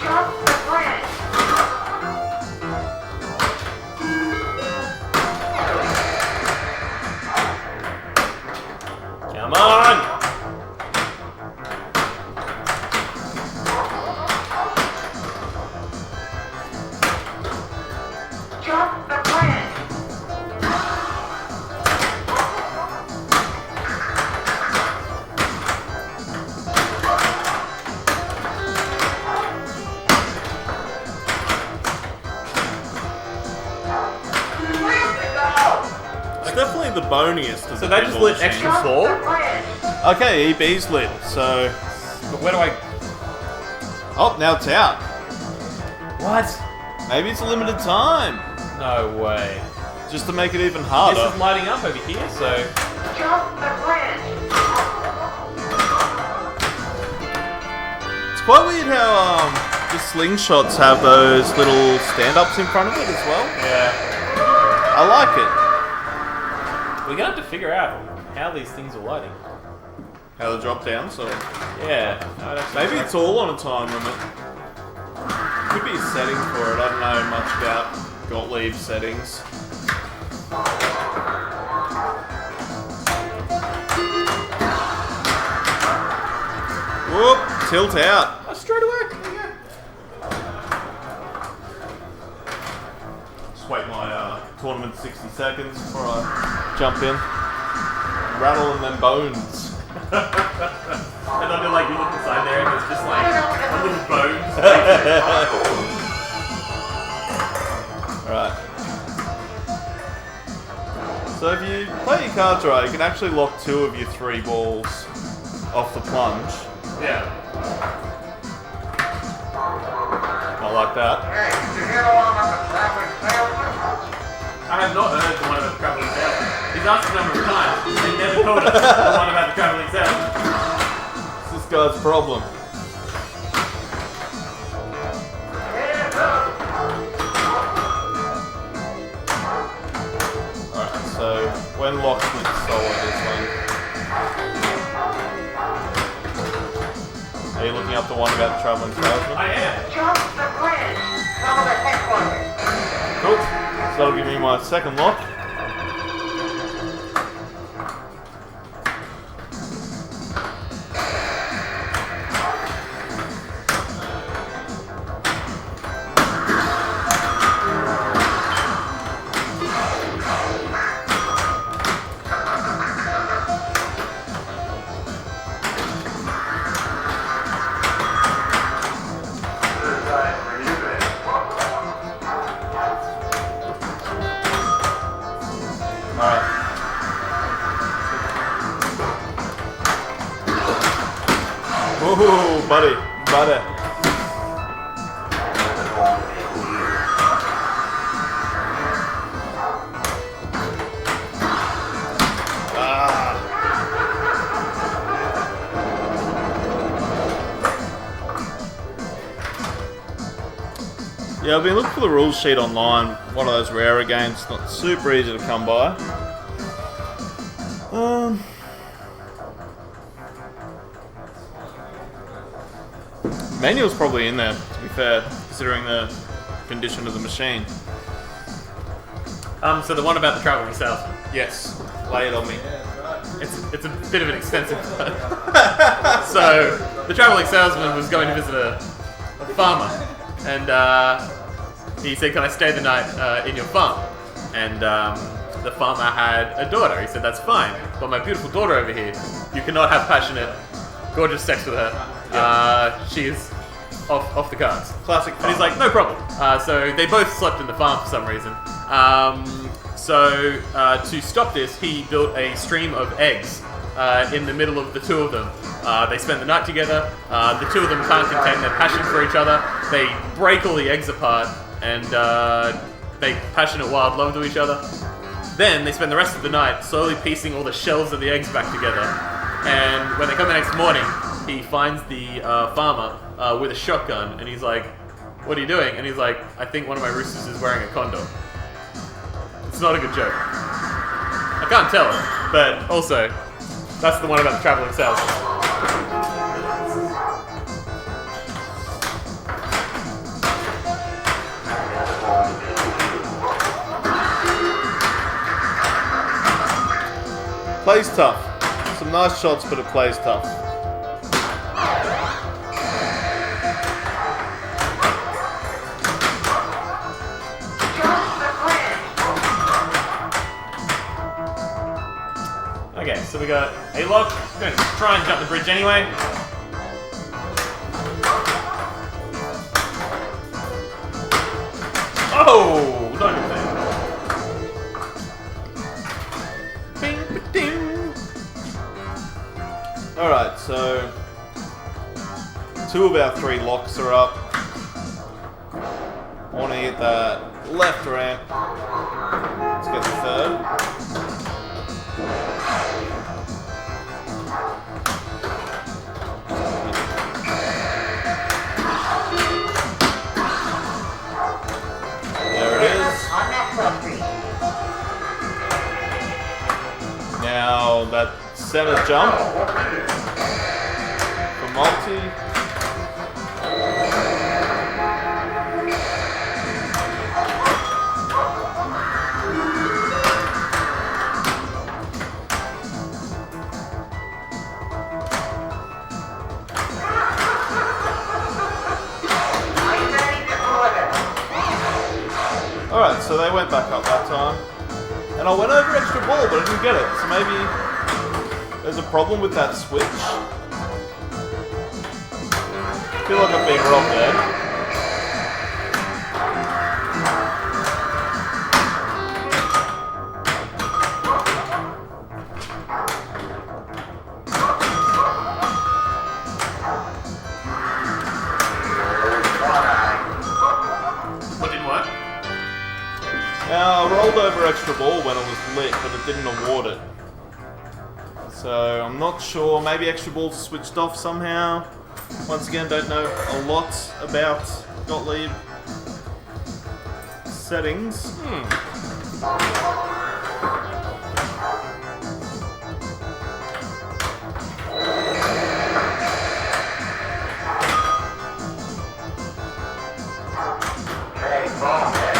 Jump the bridge. Come on! Jump the bridge. It's definitely the boniest of So the that just pinball lit extra machines. four? The bridge. Okay, EB's lit, so... But where do I... Oh, now it's out. What? Maybe it's a limited time. No way. Just to make it even This harder. is lighting up over here, so... Jump the bridge. It's quite weird how the slingshots have those little stand-ups in front of it as well. Yeah. I like it. We're gonna have to figure out how these things are lighting. How the drop down, so... Yeah. I'd actually Maybe it's all on a time limit. Could be a setting for it. I don't know much about Gottlieb's settings. Whoop! Tilt out. Oh, straight away. There you go. Just wait my tournament 60 seconds before I jump in. Rattling them bones. And I'll be like, you look inside there and there's just like a little bones. Alright. So if you play your cards right, you can actually lock 2 of your 3 balls off the plunge. Yeah. Not like that. Hey, did you hear the one about the traveling salesman? I have not heard the one about the traveling salesman. He's asked a number of times and never told us the one about the traveling salesman. It's this guy's problem. Hands up. Alright, so when locked with solid is when... Are you looking up the one about the traveling salesman? I am. Jump the bridge. Cover the headquarters. Cool. So that'll give me my second lock. Oh, buddy. Yeah, I've been looking for the rules sheet online. One of those rarer games, not super easy to come by. Manual's probably in there, to be fair, considering the condition of the machine. So the one about the traveling salesman. Yes, lay it on me. It's a bit of an extensive one. So the traveling salesman was going to visit a farmer, and he said, "Can I stay the night in your farm?" And the farmer had a daughter. He said, "That's fine, but my beautiful daughter over here, you cannot have passionate, gorgeous sex with her. She is off the cards." Classic. And he's like, "No problem." So they both slept in the farm for some reason. So to stop this, he built a stream of eggs in the middle of the two of them. They spend the night together. The two of them can't contain their passion for each other. They break all the eggs apart and make passionate wild love to each other. Then they spend the rest of the night slowly piecing all the shells of the eggs back together. And when they come the next morning, he finds the farmer with a shotgun, and he's like, "What are you doing?" And he's like, "I think one of my roosters is wearing a condom." It's not a good joke. I can't tell it, but also, that's the one about the traveling salesman. Plays tough. Some nice shots, but it plays tough. Okay, so we got a lock. We're going to try and jump the bridge anyway. Oh, not a good thing. Alright, so 2 of our 3 locks are up. I want to hit that left ramp. Let's get the third. There it is. On that property. Now that center jump for multi. Are you ready to order? Alright, so they went back up that time. And I went over extra ball, but I didn't get it. So maybe there's a problem with that switch. I feel like I'm being robbed there. What didn't work? Now, I rolled over extra ball when it was lit, but it didn't award it. So, I'm not sure. Maybe extra ball's switched off somehow. Once again, don't know a lot about Gottlieb settings. Hey, bonehead.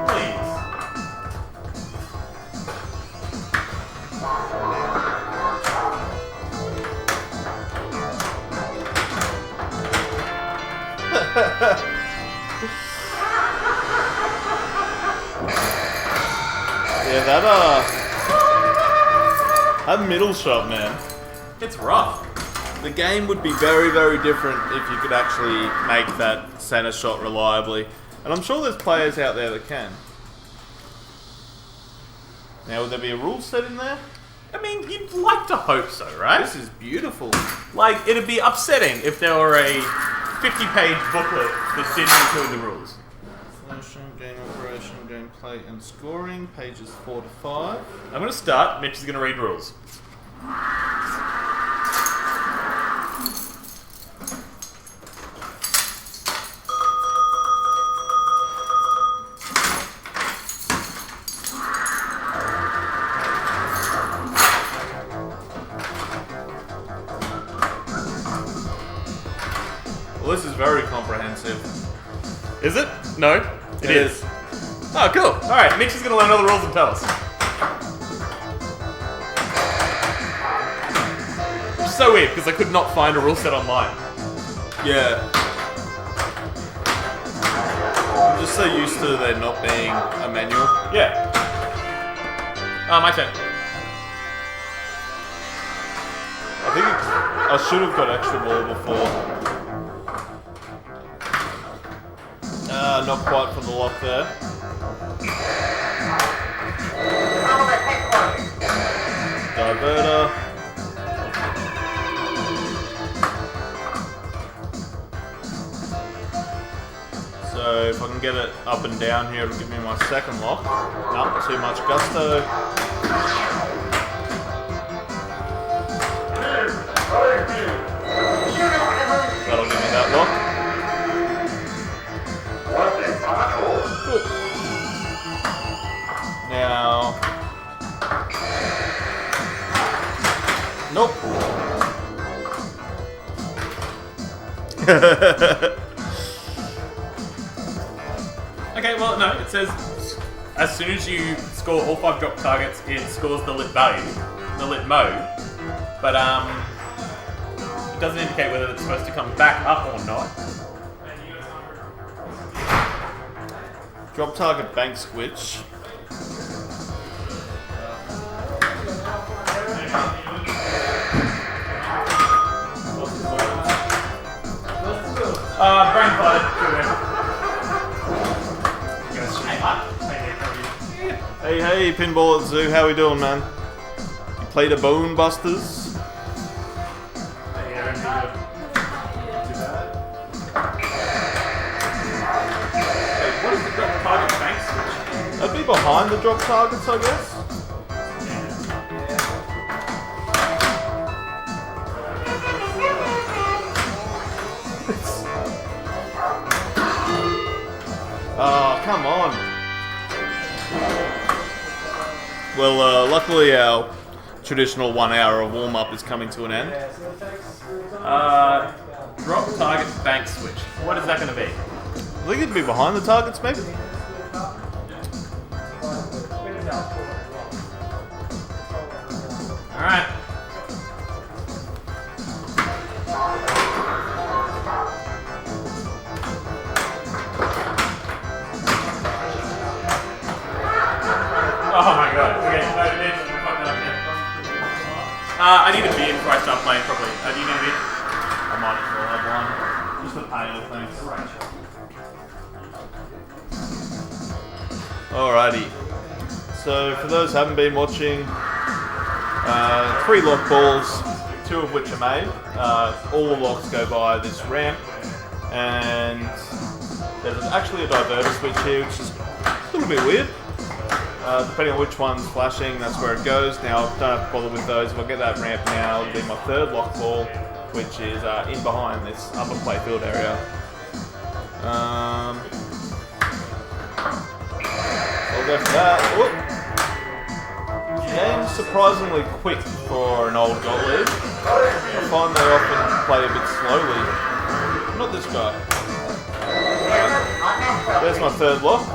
Please. Yeah, that middle shot, man. It's rough. The game would be very, very different if you could actually make that center shot reliably. And I'm sure there's players out there that can. Now, would there be a rule set in there? I mean, you'd like to hope so, right? This is beautiful. Like, it'd be upsetting if there were a 50-page booklet that didn't include the rules. Solution, game operation, gameplay, and scoring, pages 4 to 5. I'm going to start. Mitch is going to read rules. Well, this is very comprehensive. Is it? No? It is. Oh, cool. Alright, Mitch is going to learn all the rules and tell us. Which is so weird, because I could not find a rule set online. Yeah. I'm just so used to there not being a manual. Yeah. My turn. I think I should have got extra ball before. Not quite for the lock there. Diverter. So if I can get it up and down here, it'll give me my second lock. Not too much gusto. That'll give me that lock. Now, nope. Okay, well, no, it says as soon as you score all 5 drop targets, it scores the lit value, the lit mode, but it doesn't indicate whether it's supposed to come back up or not. Drop target bank switch. Brain flooded. Hey, Pinball at Zoo, how we doing, man? You played a Bone Busters? What is the drop target bank switch? That'd be behind the drop targets, I guess. Oh, come on. Well, luckily our traditional 1 hour of warm-up is coming to an end. Drop target bank switch. What is that going to be? I think it'd be behind the targets, maybe? Alright. Oh my god. Okay, no, Mitch, you fucked that up again. I need a beer before I start playing properly. Do you need a beer? I might as well have one. Just a pale, thanks. Alrighty. So, for those who haven't been watching, 3 lock balls, 2 of which are made. All the locks go by this ramp, and there's actually a diverter switch here, which is a little bit weird. Depending on which one's flashing, that's where it goes. Now, don't have to bother with those. If I get that ramp now, it'll be my 3rd lock ball, which is in behind this upper playfield area. I'll go for that. Whoop. Game's surprisingly quick for an old Gottlieb. I find they often play a bit slowly. Not this guy. There's my 3rd lock.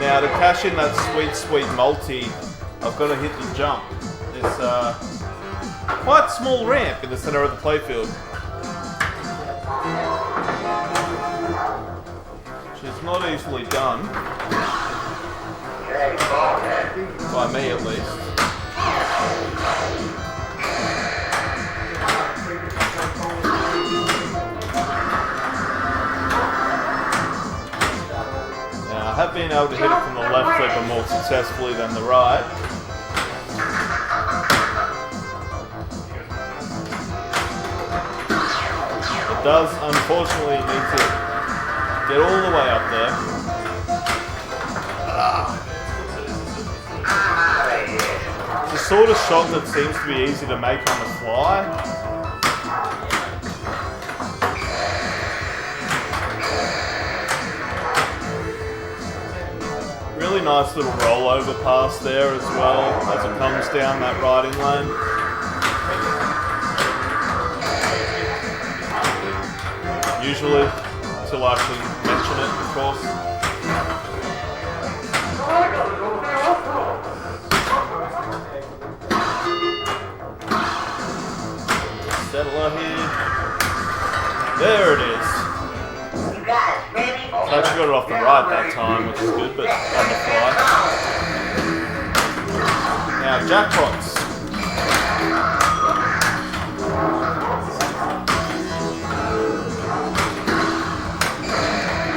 Now to cash in that sweet multi, I've got to hit the jump. This quite small ramp in the center of the playfield. Which is not easily done. By me at least. I have been able to hit it from the left flipper more successfully than the right. It does unfortunately need to get all the way up there. It's the sort of shot that seems to be easy to make on the fly. Really nice little rollover pass there as well as it comes down that riding lane. Usually, until I actually mention it, of course. Settler here. There it is. You guys ready? I actually got it off the right that time, which is good, but on the fly. Now, jackpots.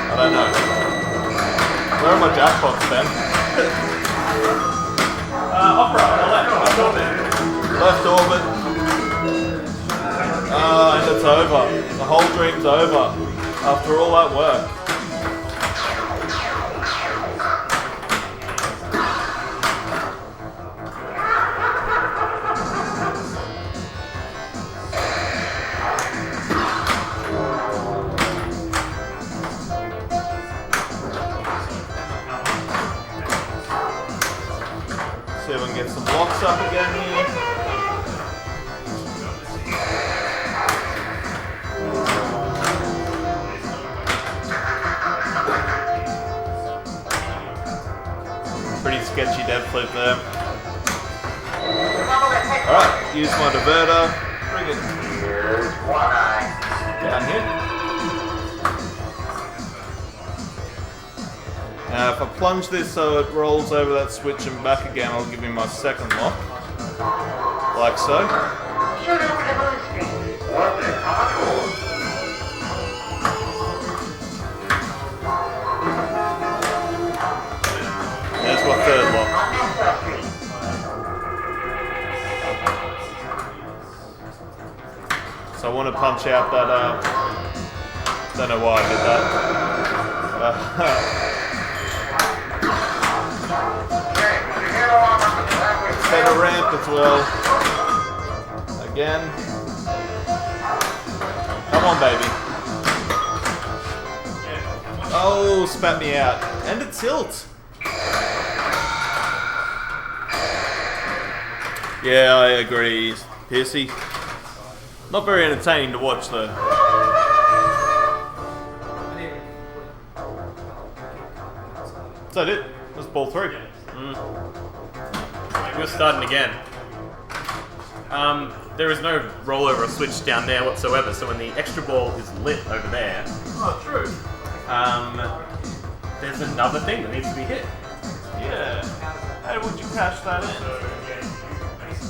I don't know. Where are my jackpots, Ben? Opera, left orbit. Left orbit. And it's over. The whole dream's over. After all that work. See if we can get some blocks up again here. Pretty sketchy dead flip there. Alright, use my diverter. Bring it down here. Now if I plunge this so it rolls over that switch and back again, I'll give you my second lock. Like so. Shoot over the moon screen. What the control? There's my third lock. On Maxwell Street. So I want to punch out that, don't know why I did that. Set a ramp as well. Again. Come on, baby. Oh, spat me out. And it tilts. Yeah, I agree, Piercy. Not very entertaining to watch, though. Is that it? That's ball 3. We're starting again. There is no rollover or switch down there whatsoever, so when the extra ball is lit over there, there's another thing that needs to be hit. Yeah. How would you cash that in?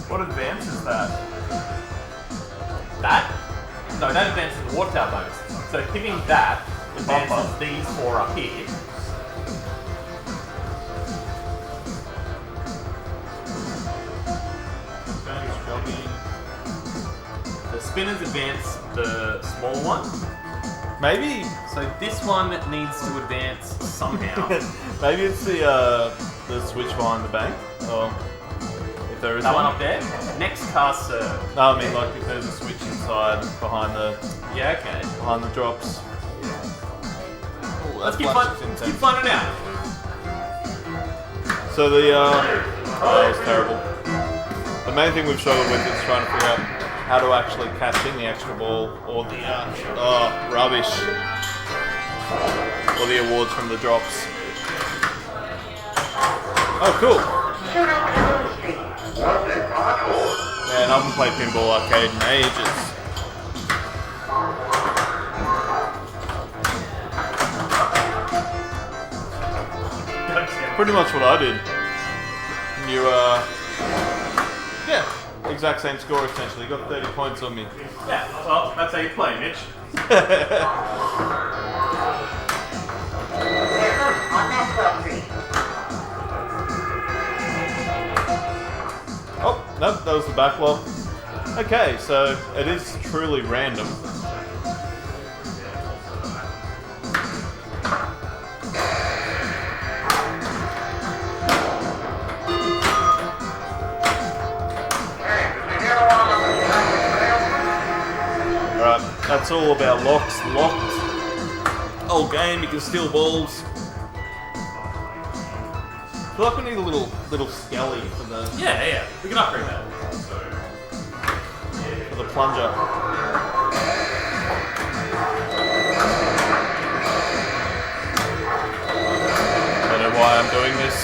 What advance is that? That? No, that advances the water tower bonus. So hitting that advances these 4 up here. The spinners advance the small one. Maybe. So this one needs to advance somehow. Maybe it's the switch behind the bank. Or if there is That one one. up there. Next cast serve. No, I mean like if there's a switch inside behind the Yeah, okay. drops. Ooh, Let's keep, flash is let's intense. keep finding out. So the that was terrible. The main thing we've struggled with is trying to figure out how to actually catch in the extra ball or the rubbish or the awards from the drops. Oh, cool. Shoot over the moon screen. What the control? Man, I haven't played Pinball Arcade in ages. Pretty much what I did. You, yeah, exact same score essentially. Got 30 points on me. Yeah, well, that's how you play, Mitch. On Maxwell Nope, that was the backlog. Okay, so it is truly random. Alright, that's all about locks. Locked. Old game, you can steal balls. I feel like we need a little skelly for the Yeah. We can upgrade that. for the plunger. Don't know why I'm doing this.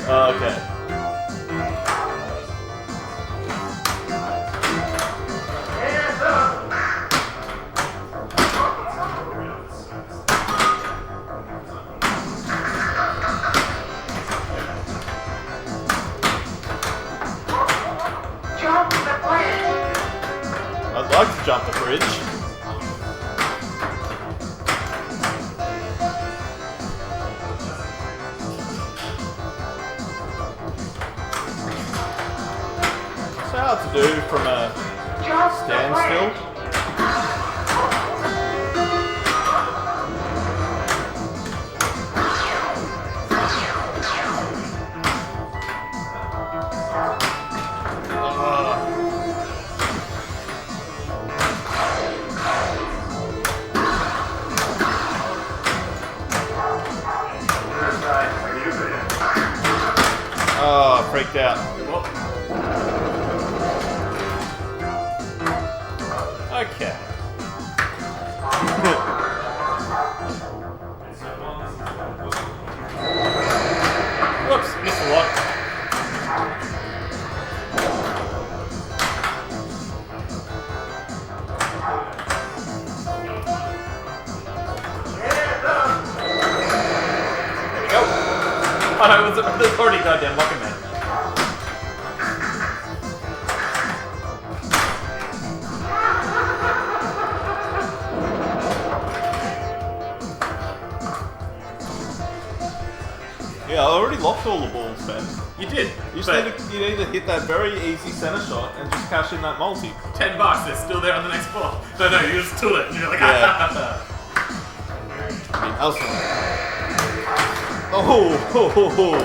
Okay. Jump the bridge. I'd like to jump the bridge. It's hard to do from a Jump the standstill. bridge. Oh, freaked out. Okay. Whoops, missed a lot. There we go. Oh no, there's already goddamn locking man. Yeah, I already locked all the balls, Ben. You did. You just you need to hit that very easy center shot and just cash in that multi. $10, they're still there on the next ball. No, you just tool it and you're like, Yeah. Awesome. Oh,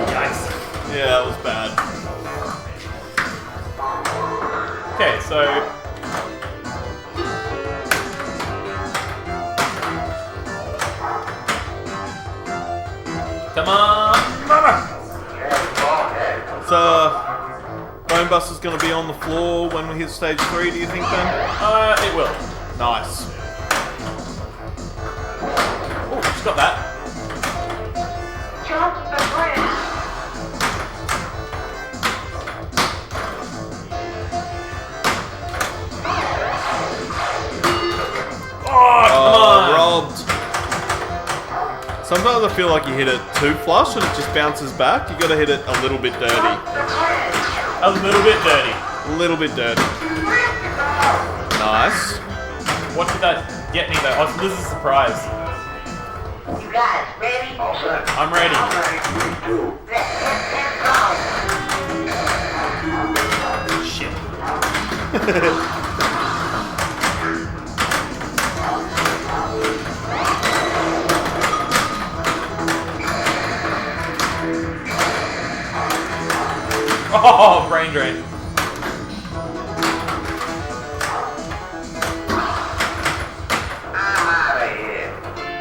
Yikes. yeah, that was bad. Okay, so come on, mama. So, Bone Buster's going to be on the floor when we hit stage 3, do you think, Ben? It will. Nice. Oh, just got that. Jump the bridge. Oh, come on. Robbed. Sometimes I feel like you hit it too flush and it just bounces back. You got to hit it a little bit dirty. A little bit dirty. A little bit dirty. Nice. What did that get me though? Oh, this is a surprise. You guys ready? I'm ready. Let's go. Shit. Oh, brain drain.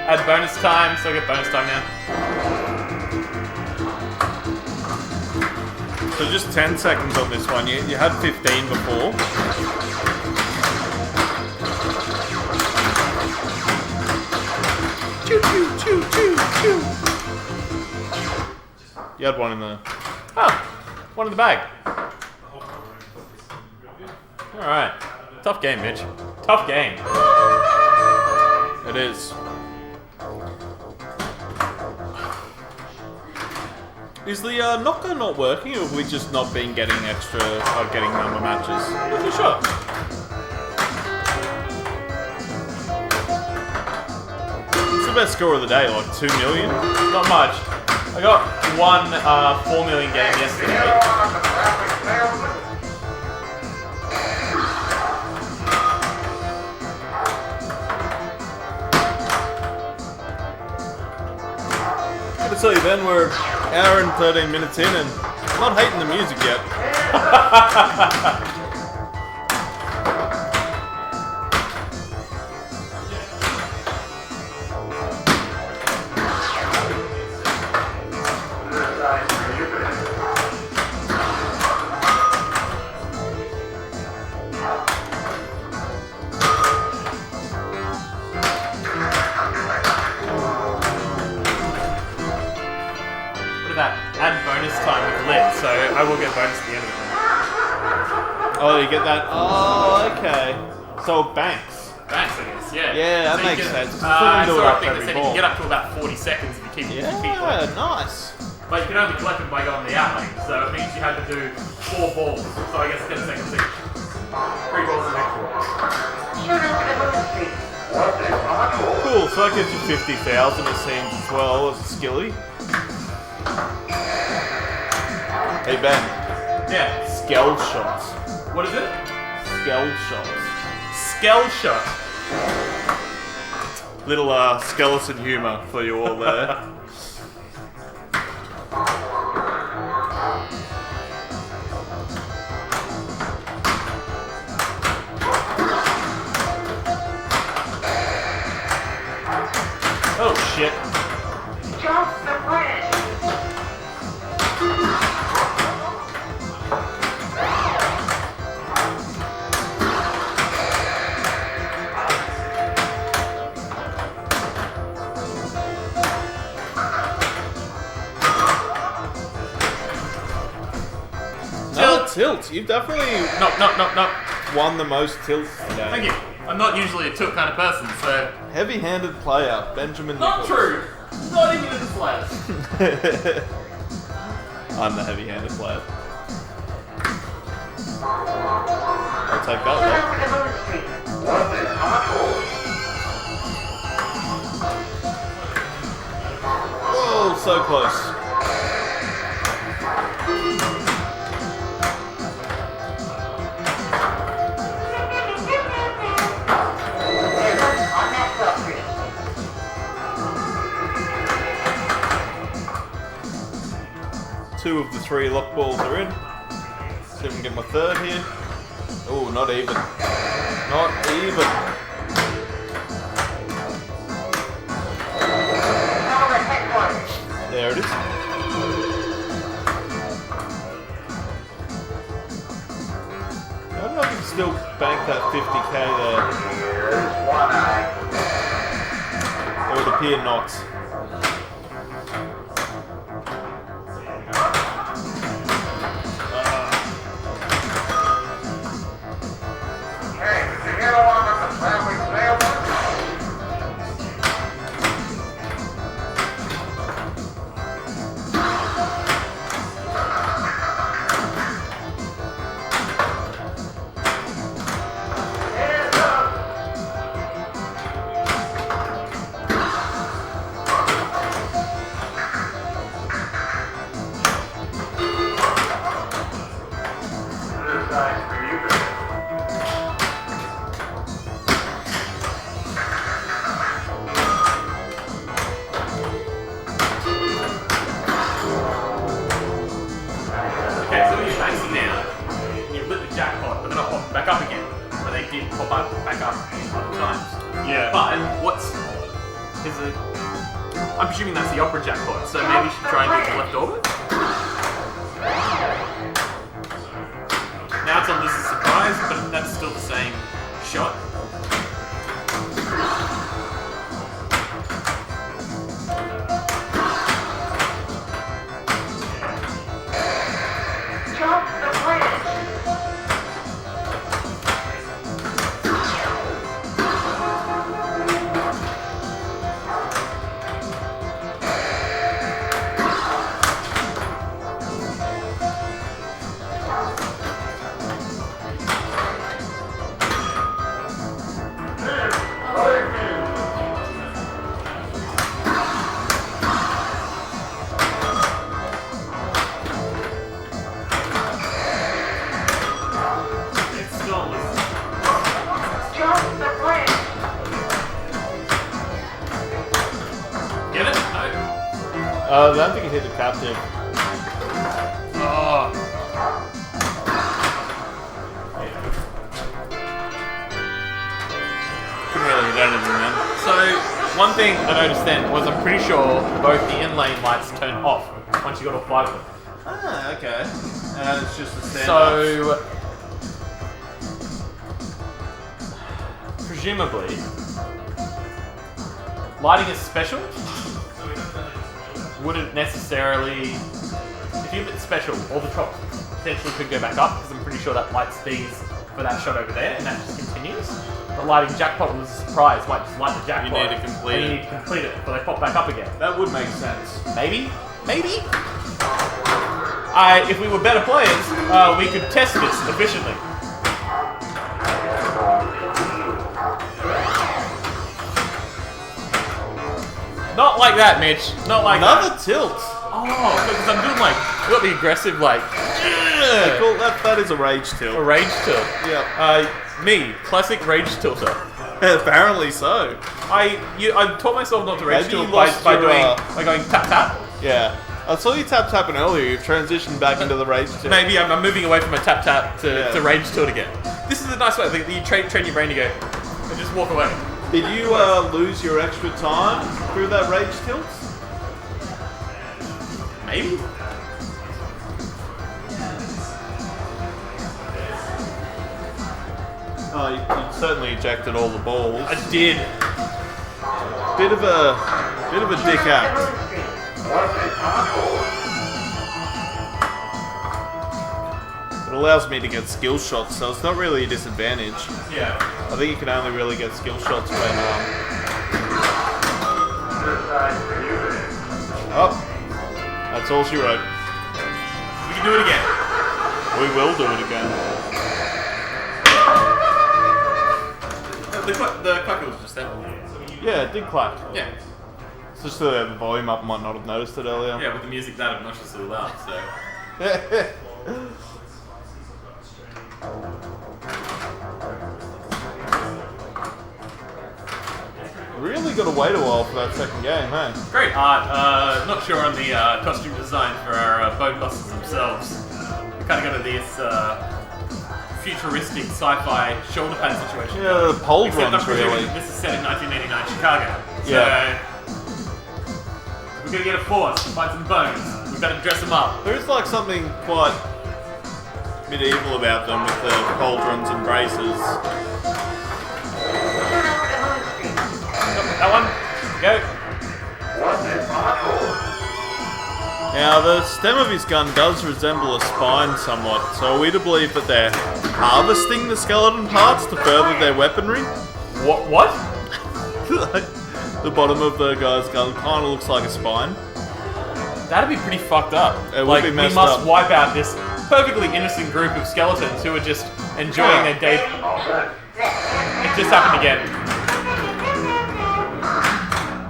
Add bonus time, so I get bonus time now. So just 10 seconds on this one. You had 15 before. Choo choo choo choo choo. You had one in the. Oh, one in the bag. Alright. Tough game, Mitch. Tough game. It is. Is the knocker not working, or have we just not been getting getting number matches? Not too sure. It's the best score of the day, like 2 million. Not much. I got one 4 million game yesterday. gotta tell you, Ben, we're an hour and 13 minutes in and I'm not hating the music yet. What about add bonus time with lit? So I will get bonus at the end of it. Oh, you get that? Oh, okay. So banks. Thanks, I guess. Yeah. Yeah, that So you makes can- sense. I Do it saw a after thing that every said you ball. can get up to about 40 seconds if you keep Yeah, collecting. nice. But you can only collect them by going the out lane, so it means you had to do 4 balls. So I guess 10 seconds each. 3 balls the next one. Shooters demonstrate. What the fuck? Cool, so that gives you 50,000 it seems as well as a skilly. Hey Ben, Yeah. skell shots. What is it? Skell shots. Skell shot. Little skeleton humor for you all there. Oh shit. Jump the bridge. No tilt. You've definitely No. won the most tilts today. Thank you. I'm not usually a tilt kind of person, so. Heavy-handed player, Benjamin Not Nichols. true. Not even in the slightest. I'm the heavy-handed player. I'll take that Shooters one. demonstrate. What the fuck? Whoa, so close. On that property. 2 of the 3 lock balls are in. See if we can get my third here. Oh, not even. Not even. Solid headquarters. There it is. I don't know if you can still bank that 50k there. Here's one eye. It would appear not. Hey, did you hear the one with the family sailboat? Hands up! This side's for you, baby. Okay, so you're maxing out, and you've lit the jackpot, but they're not popping back up again. But they did pop up back up other times. Yeah. But is it? I'm presuming that's the opera jackpot, so maybe you should try and do the left orbit. Now it's on Liz's surprise, but that's still the same shot. Jump the bridge. I don't think it hit the captive. Oh. Couldn't really get anything then. So, one thing I noticed then was I'm pretty sure both the in-lane lights turn off once you got all 5 of them. Ah, okay. And it's just a standoff. So, presumably, lighting is special. Wouldn't necessarily, if you hit special, all the drops potentially could go back up because I'm pretty sure that light stays for that shot over there and that just continues. The lighting jackpot was a surprise, might just light the jackpot. You need to complete and it. you need to complete it before they pop back up again. That would make sense. Maybe? Maybe? If we were better players, we could test this efficiently. Not like that, Mitch. Not like Another that. tilt. Oh, because I'm doing like, you got the aggressive like, Cool. That is a rage tilt. a rage tilt. Yeah. Me, classic rage tilter. Apparently so. I taught myself not to rage Maybe you tilt by lost your, by going tap tap. Yeah. I saw you tapping earlier. You've transitioned back into the rage tilt. Maybe I'm moving away from a tap tap Yeah. to rage tilt again. This is a nice way. Like, you train your brain to go and just walk away. Did you lose your extra time through that rage tilt? Maybe. Oh, you certainly ejected all the balls. I did. Bit of a dick act. It allows me to get skill shots, so it's not really a disadvantage. Yeah. I think you can only really get skill shots when oh, that's all she wrote. We can do it again. We will do it again. The clacker was just there. Yeah, it did clap. Yeah. It's just the volume up. Might not have noticed it earlier. Yeah, with the music that obnoxiously loud, so. Really got to wait a while for that second game, hey? Great art. Not sure on the costume design for our bone busters themselves. We kind of got to this futuristic sci-fi shoulder pad situation. Yeah, the pole Except drums I'm presuming really. this is set in 1989 Chicago. So, Yeah. we're gonna get a force, find some bones. We better dress them up. There is like something quite medieval about them with the cauldrons and braces. That one. Go. Now, the stem of his gun does resemble a spine somewhat, so are we to believe that they're harvesting the skeleton parts to further their weaponry? What? The bottom of the guy's gun kind of looks like a spine. That'd be pretty fucked up. It would like, be messed we must up. wipe out this perfectly innocent group of skeletons who are just enjoying their day. It just happened again.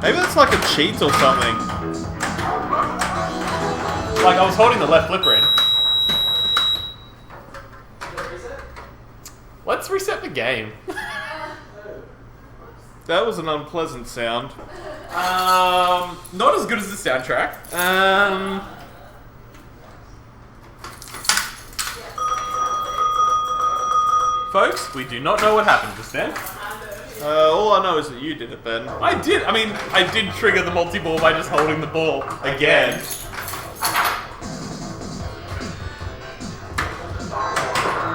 Maybe that's like a cheat or something. Like, I was holding the left flipper in. Let's reset the game. That was an unpleasant sound. Not as good as the soundtrack. Folks, we do not know what happened just then. All I know is that you did it, Ben. I did trigger the multi-ball by just holding the ball again.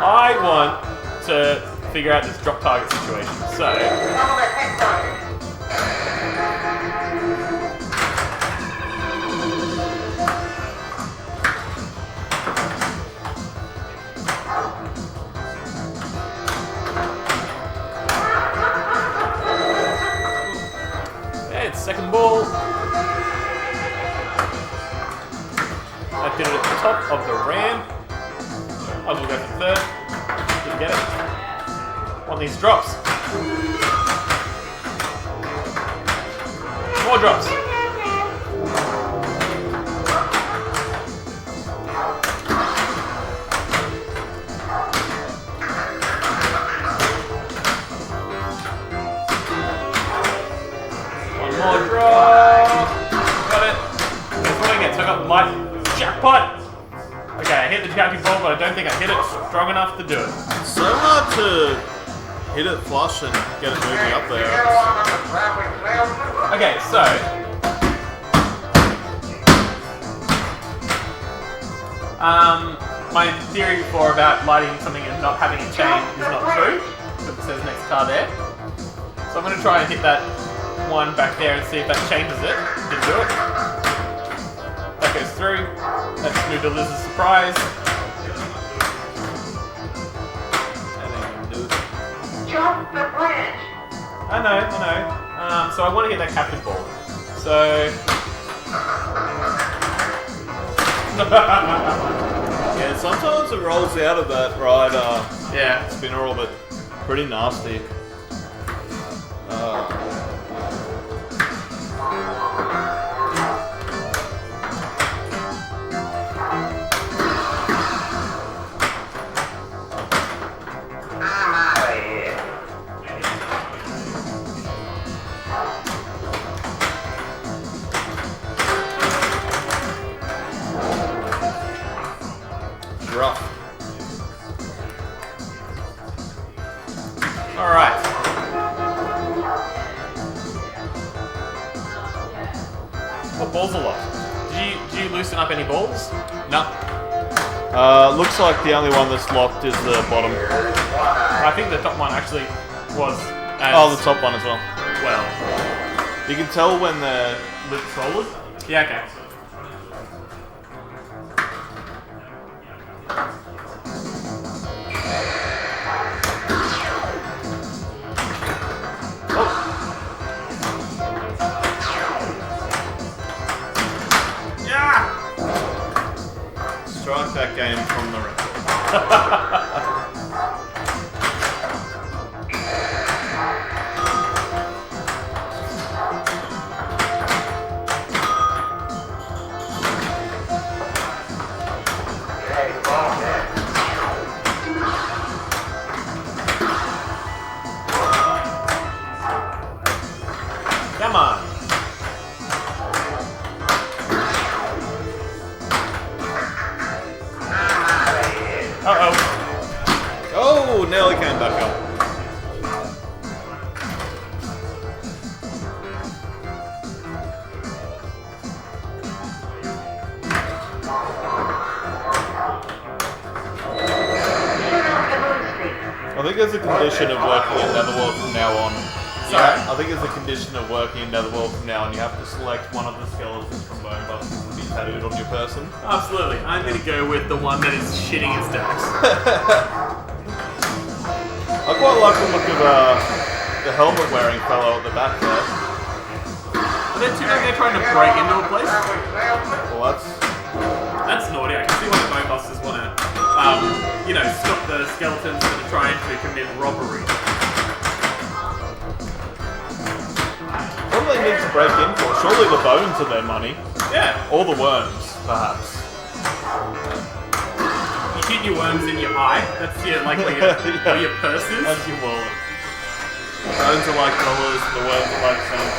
I want to figure out this drop target situation. So, it's second ball. I did it at the top of the ramp. I will go for third. Didn't get it. On these drops. More drops. One more drop. Got it. There's got light. Jackpot! Okay, I hit the captive ball, but I don't think I hit it strong enough to do it. So hard to hit it flush and get it moving up there. Okay, so my theory before about lighting something and not having it change is not true. Because it says next car there. So I'm going to try and hit that one back there and see if that changes it. Didn't do it. That goes through. That's Noodle Liz's surprise. Jump the bridge. I know. So I want to hit that captain ball. So. Yeah, sometimes it rolls out of that right Yeah. spinner orbit. Pretty nasty. Rough. Alright. What balls are locked? Did you loosen up any balls? No. Looks like the only one that's locked is the bottom. I think the top one actually was as Oh, the top one as well. well. You can tell when the Lips rollers? Yeah, okay. strike that game from the record. Come on. Uh-oh. Oh, nearly came back up. I think there's a condition of working in Netherworld from now on. Sorry? I think there's a condition of working in Netherworld from now on. You have to select one of the skeletons from Bone Busters to be tattooed on your person. Absolutely. I'm going to go with the one that is shitting its stacks. I quite like the look of the helmet wearing fellow at the back there. Are there two guys trying to break into a place? Well, That's naughty. I can see why the Bone Busters want to, stop the skeletons that are trying to commit robbery. what do they need to break in for? Surely the bones are their money. Yeah. Or the worms, perhaps. You keep your worms in your eye. That's your, like, where your, where your purse is. That's your wallet. The bones are like dollars, the worms are like cents.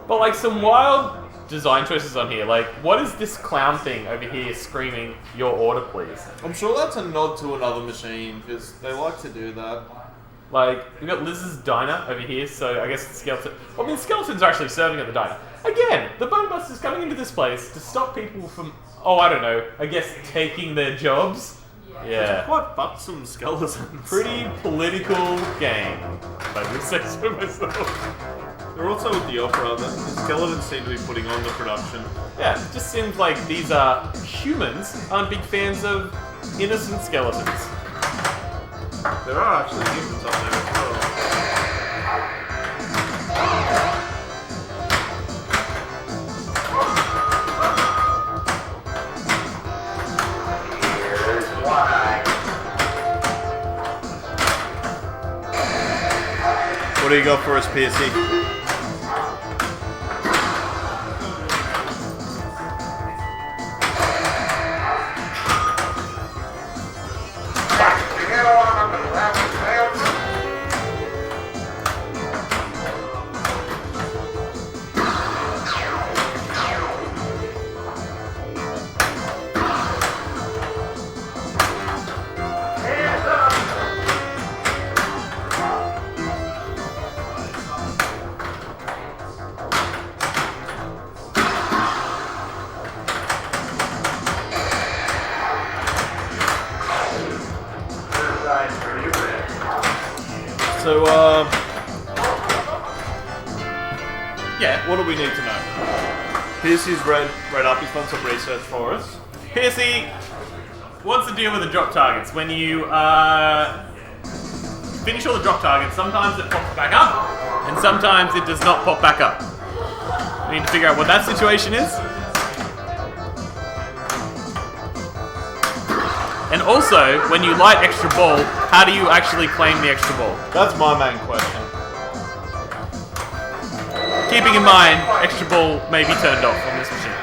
But, like, some wild design choices on here. Like, what is this clown thing over here screaming, "Your order, please"? I'm sure that's a nod to another machine, because they like to do that. Like, we've got Liz's diner over here, so I guess the skeleton... Well, I mean, skeletons are actually serving at the diner. Again, the Bone Busters coming into this place to stop people from, I don't know, I guess taking their jobs. Yeah. Quite buxom skeletons. Pretty political game, if I do say so myself. They're also with the opera. The skeletons seem to be putting on the production. Yeah, it just seems like these humans aren't big fans of innocent skeletons. There are actually humans up there as well. What do you got for us, PSC? Yeah. What do we need to know? Piercy's read up. He's done some research for us. Piercy, what's the deal with the drop targets? When you finish all the drop targets, sometimes it pops back up, and sometimes it does not pop back up. We need to figure out what that situation is. And also, when you light extra ball, how do you actually claim the extra ball? That's my main question. Keeping in mind, extra ball may be turned off on this machine.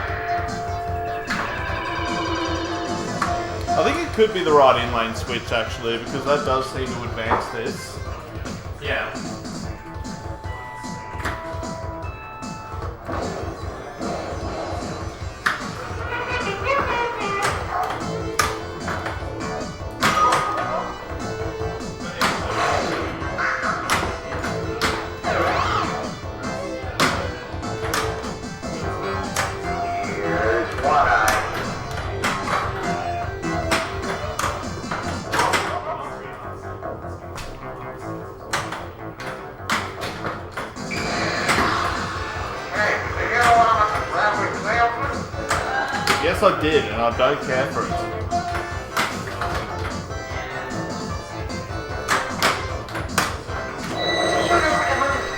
I think it could be the right in-lane switch, actually, because that does seem to advance this. Yeah. Here's one eye. Hey, did you get along with the traveling salesman? Yes, I did, and I don't care for it.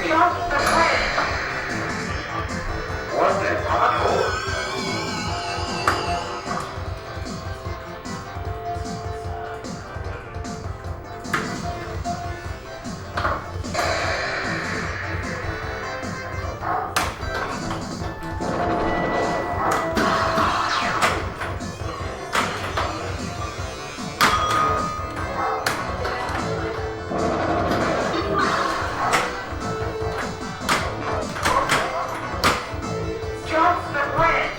Just the plan. Was it hardcore? Just the plan.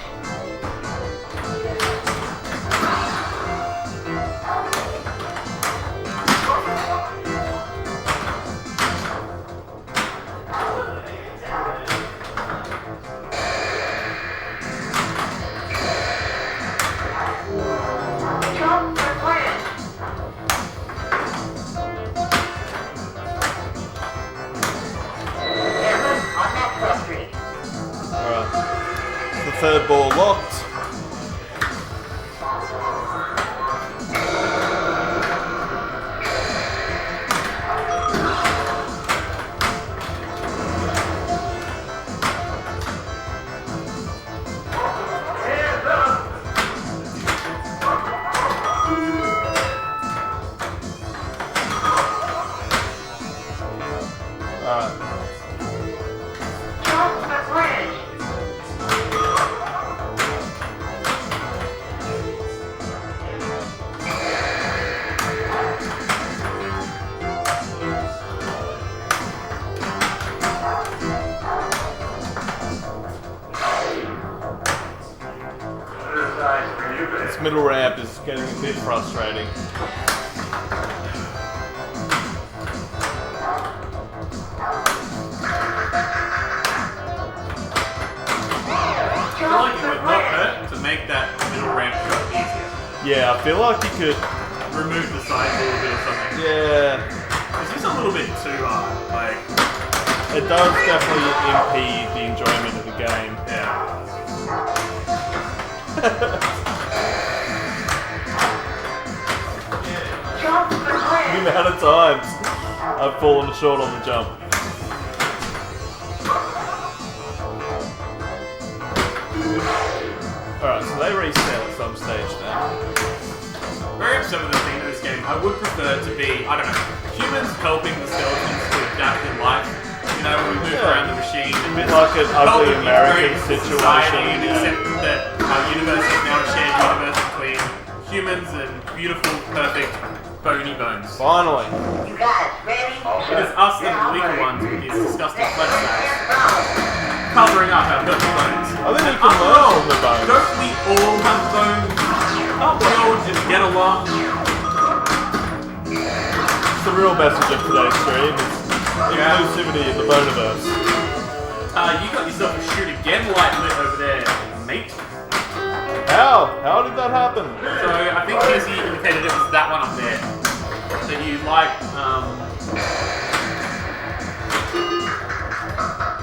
Just the plan. Cameron, on that country. Alright. The third ball locked. Hands up. Alright. Just the bridge. This middle ramp is getting a bit frustrating. I feel like it would not hurt to make that middle ramp shot easier. Yeah, I feel like you could. Remove the sides a little bit or something. Yeah, This is a little bit too hard. Like, it does definitely impede the enjoyment of the game. yeah. Just the The bridge. amount of times I've fallen short on the jump. Alright, so they reset at some stage now. Very upset with the theme of this game. I would prefer to be, I don't know, humans helping the skeletons to adapt in life. You know, we move Yeah. around the machine. A bit like an help ugly them American integrate into society situation. and Yeah. accept that our universe is now a shared universe between humans and beautiful, perfect, bony bones. Finally. You guys ready? It is us and the weaker ones with these disgusting flesh sacks covering up our healthy bones. I think you can After learn all, from the bones. don't we all have bones? Can't we all just get along? It's the real message of today's stream. It's inclusivity in the Boneverse. You got yourself a shoot again light lit over there, mate. How? How did that happen? So I think Casey indicated it was that one up there. That you like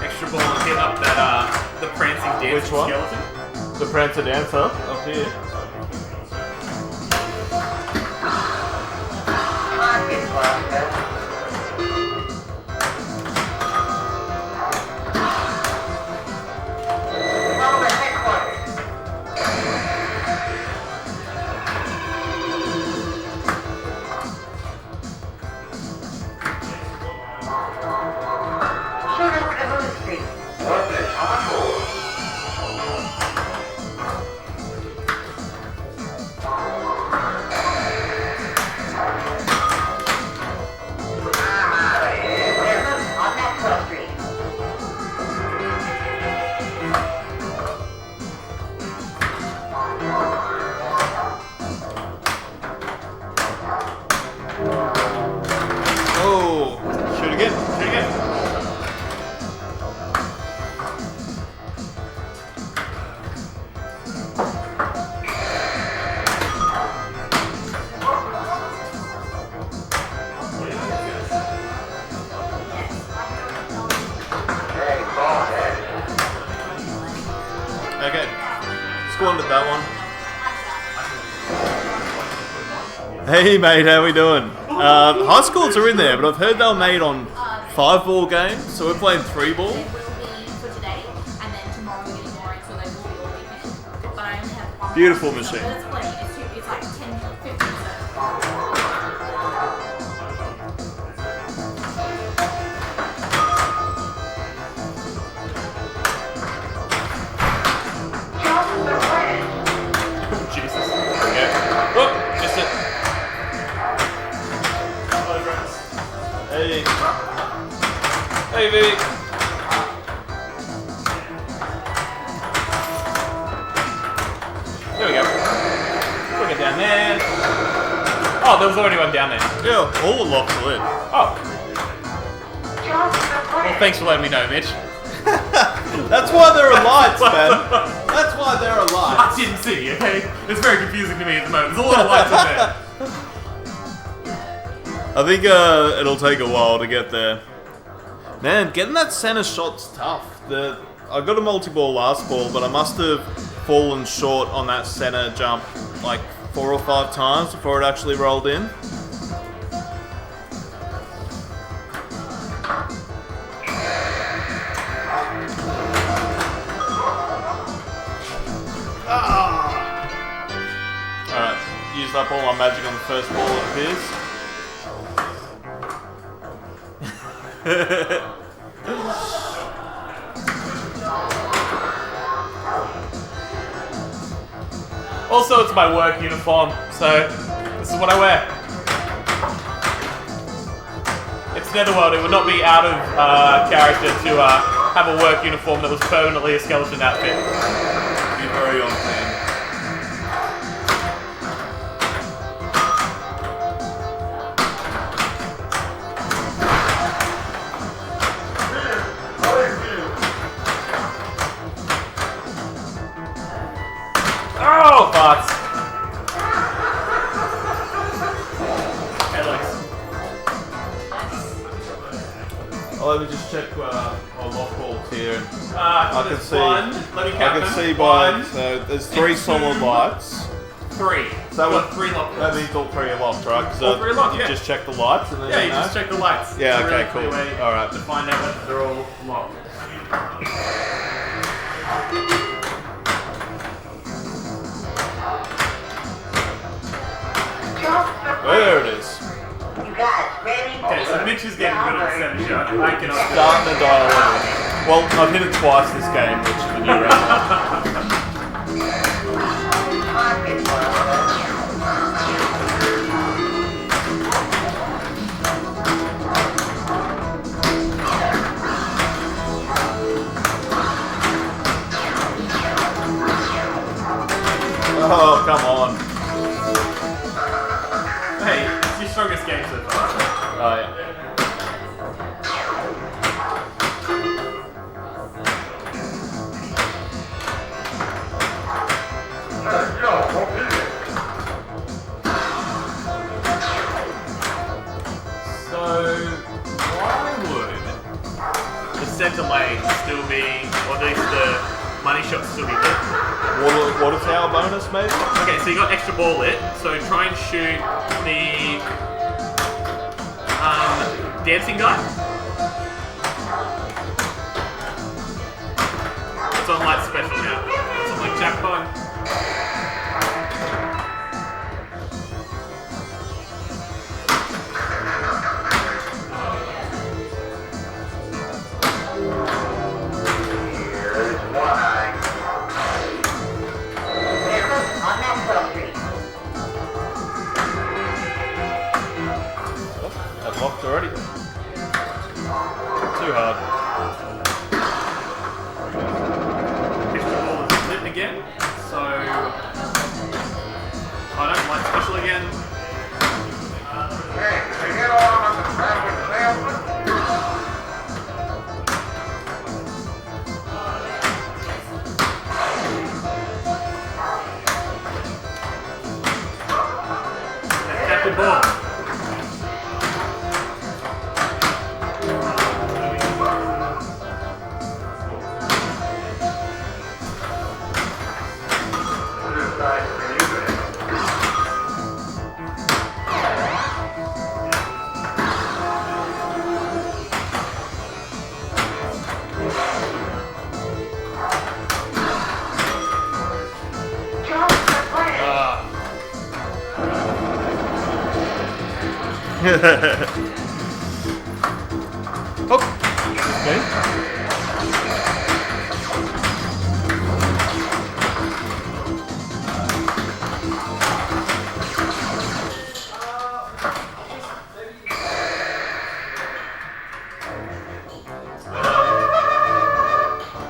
extra extra ball and hit up that the prancing dancing Which one? skeleton. The Prancer Dancer up here. Pocket Buster. Follow the headquarters. Shoot over to Blue Street. What's this? On board. I'm out of here. Business on Maxwell Street. Oh, shoot again. Shoot again. Hey, bonehead. Okay, squandered that one. Hey mate, how we doing? High schools are in there, but I've heard they're made on 5-ball games, so we're playing 3-ball. They will be for today, and then tomorrow we're getting more, so they will be all weekend. But I only have one. Beautiful more, machine. But it's plenty. It's like 10, 15 serves. Just the way. Jesus. Okay. Oh, missed it. Hey. Hey, Vic. There we go. Look it down there. Oh, there was already one down there. Yeah, all the locks are lit. Oh, Just the way. well, thanks for letting me know, Mitch. That's why there are lights, man. That's why there are I lights. didn't see, okay? It's very confusing to me at the moment. There's a lot of lights in there. I think it'll take a while to get there. Man, getting that center shot's tough. I got a multi-ball last ball, but I must have fallen short on that center jump like 4 or 5 times before it actually rolled in. Alright, used up all my magic on the first ball it appears. Also, it's my work uniform, so this is what I wear. It's Netherworld. It would not be out of character to have a work uniform that was permanently a skeleton outfit. Be very on plan. Oh, farts. Hey, Lex. Oh, let me just check our lock balls here. I can can see- One. Let me I count can them. see by One, so there's 3 and solid 2. lights. 3. So So what- 3 lockers. That means all 3 are locked, right? So All 3 are locked, you yeah. just check the lights and then Yeah, you you know? just check the lights. Yeah, It's a really okay, clear cool. way Alright. to find out whether they're all locked. There it is. You guys ready? Okay, so Mitch is getting good at center shot. I cannot. Starting to dial in. Well, I've hit it twice this game, which is the new record. Pocket Buster. Oh, come on. Hey, it's your strongest game so far. Oh, yeah. Let's go. We'll beat it. So, why would the center lane still be, or at least the money shot still be lit. Water tower bonus, maybe? Okay, so you got extra ball lit, so try and shoot the dancing guy. It's on light special now. It's on like jackpot. That's locked already. Too hard. Extra ball is lit again, so I don't like special again. Hey, did you get along with the traffic salesman? Captain Ball. Oh! Okay.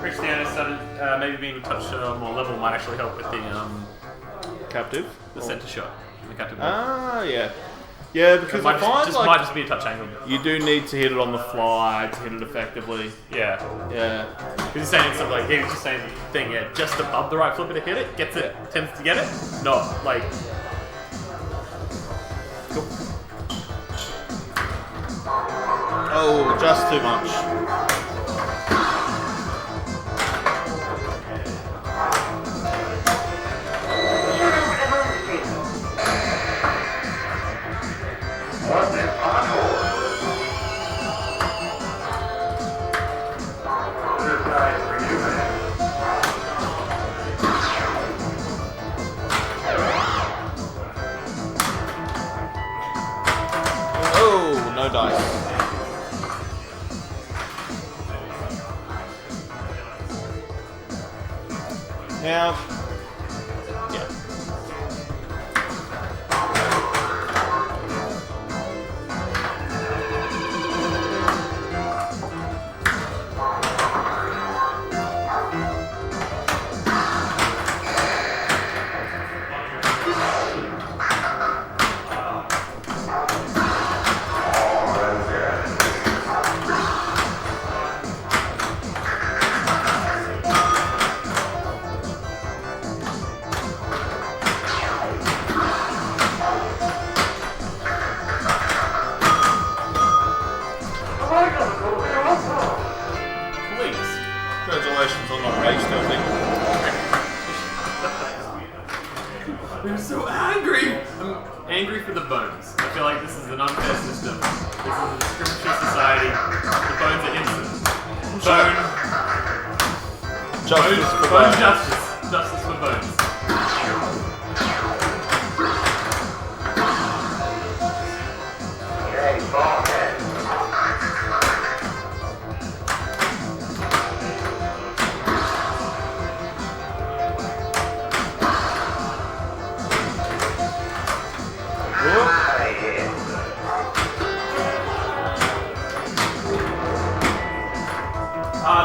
Christiana started maybe being a touch more level might actually help with Captive? the center shot. The captain ball. Ah, yeah. Yeah, because Might I find just, like might just be a touch angle. you do need to hit it on the fly to hit it effectively. Yeah. Yeah. He's saying something like, he was just saying the thing, yeah, just above the right flipper to hit it, gets it, tends to get it. Not like. Oh, just too much. Oh, no dice. Now, yeah. Please. Congratulations on not rage stealthing. I'm so angry! I'm angry for the bones. I feel like this is an unfair system. This is a discriminatory society. The bones are innocent. Bone. Justice for Bone bones. justice. Justice for bones. Okay, ball head. Out of here.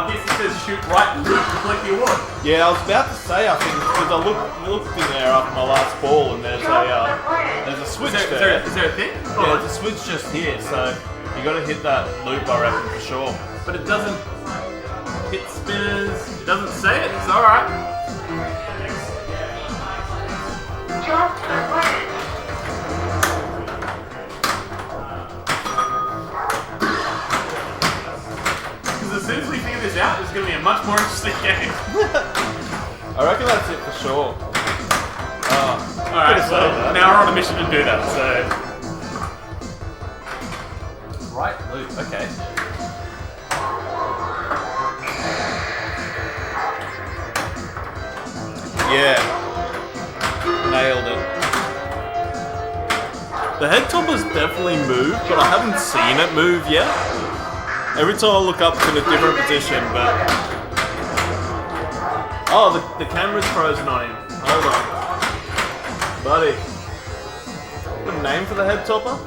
This says shoot right, loop, collect the award. Yeah, I was about to say, I think, because I looked in there after my last ball, and there's a switch Is there. there a thing? Yeah, there's a switch just here, so you got to hit that loop, I reckon, for sure. But it doesn't hit spinners. It doesn't say it. It's alright. Because as soon as we figure this out, it's is going to be a much more interesting game. I reckon that's it for sure. Alright, so now we're on a mission to do that, so... Right loop, okay. Yeah. Nailed it. The head topper's definitely moved, but I haven't seen it move yet. Every time I look up, it's in a different position, but... Oh, the camera's frozen on him. Hold on. Buddy. Good name for the head topper?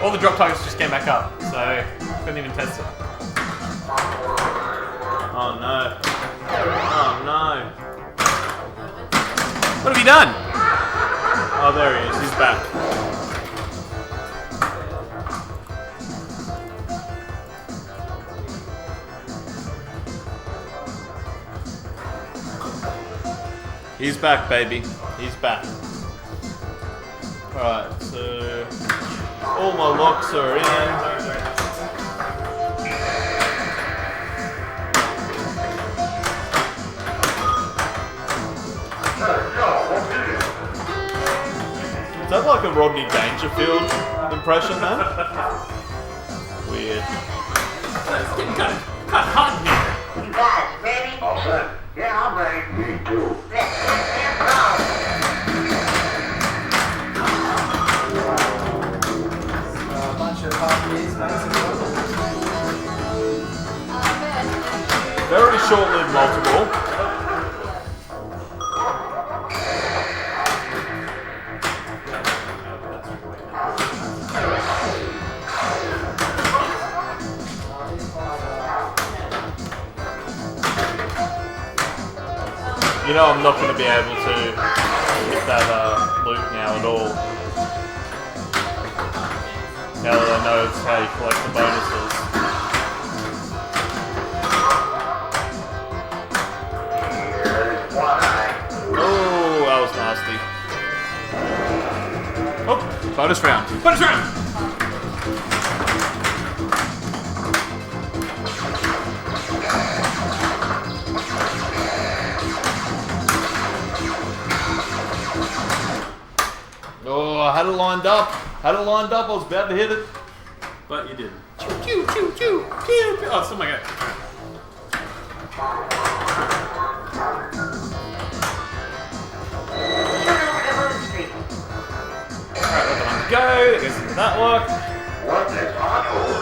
All the drop targets just came back up, so couldn't even test it. Oh no. Oh no. What have you done? Oh, there he is. He's back. He's back, baby. He's back. Alright, so all my locks are in. Is that like a Rodney Dangerfield impression then? Weird. It's getting kind of hot in here. You guys ready? All set. Yeah, I'm ready. Me too. Let's get them going. A bunch of RPAs, mates, and Very short-lived multiple. You know I'm not going to be able to hit that loop now at all. Now that I know it's how you collect the bonuses. Here's one eye. Oh, that was nasty. Oh, bonus round. Bonus round! Oh, I had it lined up. Had it lined up. I was about to hit it. But you didn't. Choo, choo, choo, choo, choo. Oh, oh my god. Alright, let that one go. That goes into that lock. What is on hold?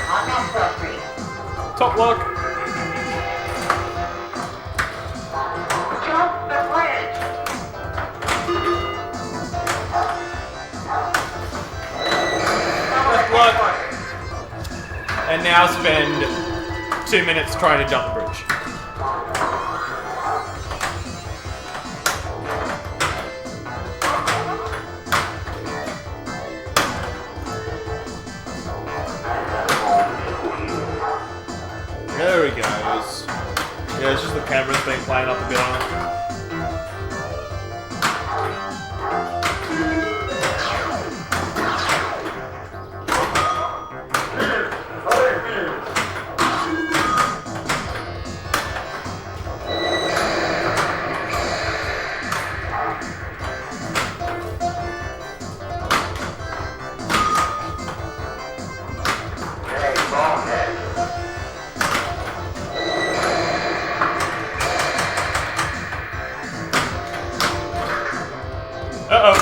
On that street. Top lock. Jump the ledge. Left lock. And now spend 2 minutes trying to jump the bridge. There he goes. Yeah, it's just the camera's been playing up a bit on it. Hey, bonehead. Uh-oh.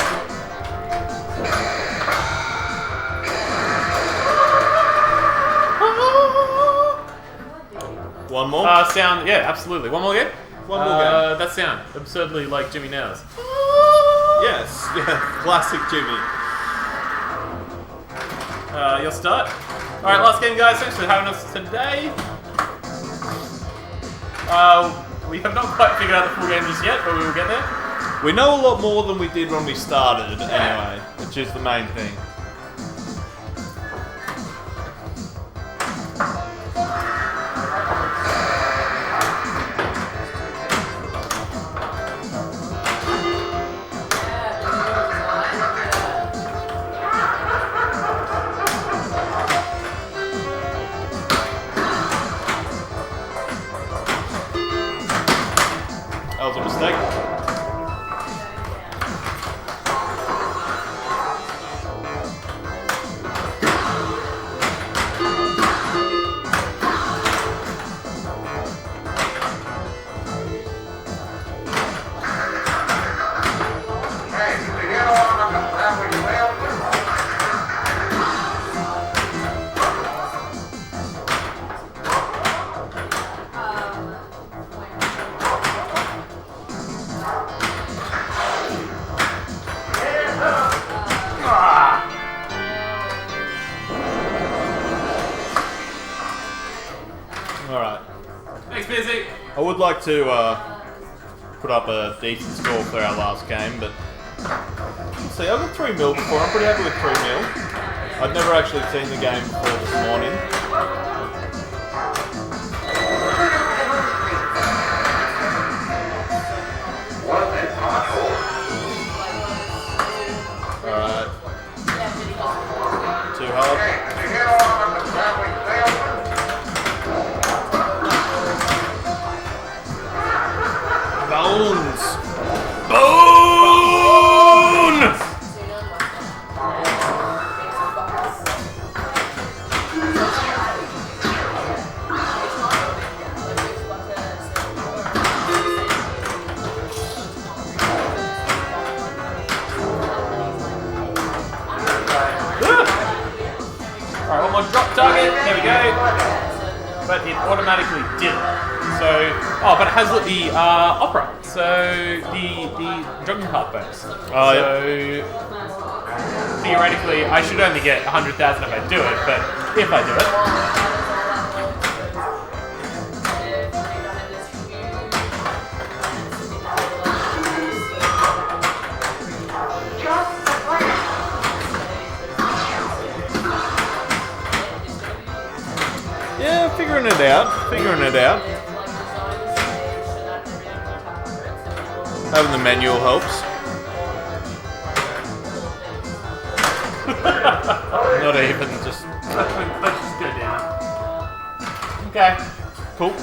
One more? Sound, yeah, absolutely. One more game? One more game. That sound. Absurdly like Jimmy Nails. Yes, yeah, classic Jimmy. You'll start. Alright, last game, guys. Thanks for having us today. We have not quite figured out the full game just yet, but we will get there. We know a lot more than we did when we started, anyway, which is the main thing. Alright. Thanks, Busy. I would like to put up a decent score for our last game, but we'll see. I've got 3 mil before. I'm pretty happy with 3 mil. I'd never actually seen the game before this morning. Alright. Too hard. Bones! Bone! Alright, one more drop target. There we go. But it automatically didn't. So, oh, but it has the opera. So the jogging path bonus. Oh, so theoretically, I should only get 100,000 if I do it. But if I do it, Yeah, figuring it out. Having the manual helps. Not even, just... let's just go down. Okay. Cool.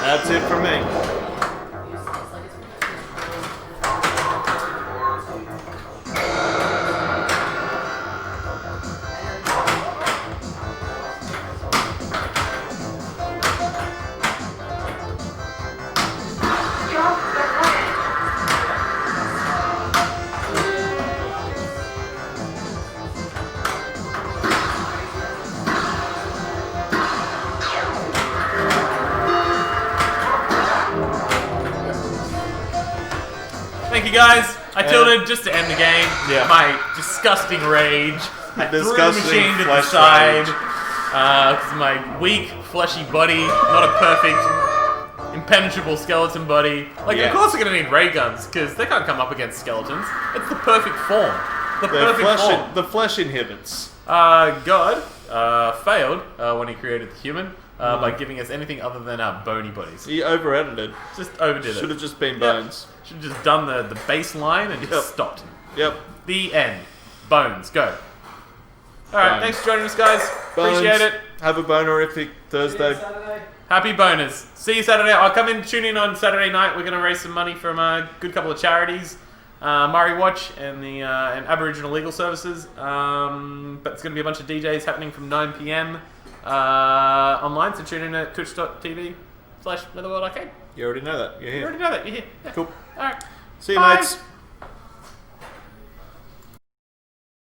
That's it for me. Thank you guys. I tilted just to end the game. Yeah. My disgusting rage. I threw the Disgusting machine to the flesh side. rage. Because my weak, fleshy body, not a perfect, impenetrable skeleton body. Like, Yeah. of course we're going to need ray guns, because they can't come up against skeletons. It's the perfect form. The perfect form. The flesh inhibits. God failed when he created the human by giving us anything other than our bony bodies. He over-edited. Just overdid it. Should have just been bones. Should have just done the baseline and just Yep. stopped. Yep. The end. Bones, go. Alright, Bones. thanks for joining us, guys. Bones. Appreciate it. Have a bonerific Thursday. Saturday. Happy boners. See you Saturday. I'll come in, tune in on Saturday night. We're going to raise some money from a good couple of charities. Murray Watch and the and Aboriginal Legal Services. But it's going to be a bunch of DJs happening from 9 p.m. Online, so tune in at twitch.tv/NetherworldArcade. You already know that. You're You here. already know that. You're here. Yeah. Cool. Alright. See you, Bye. mates.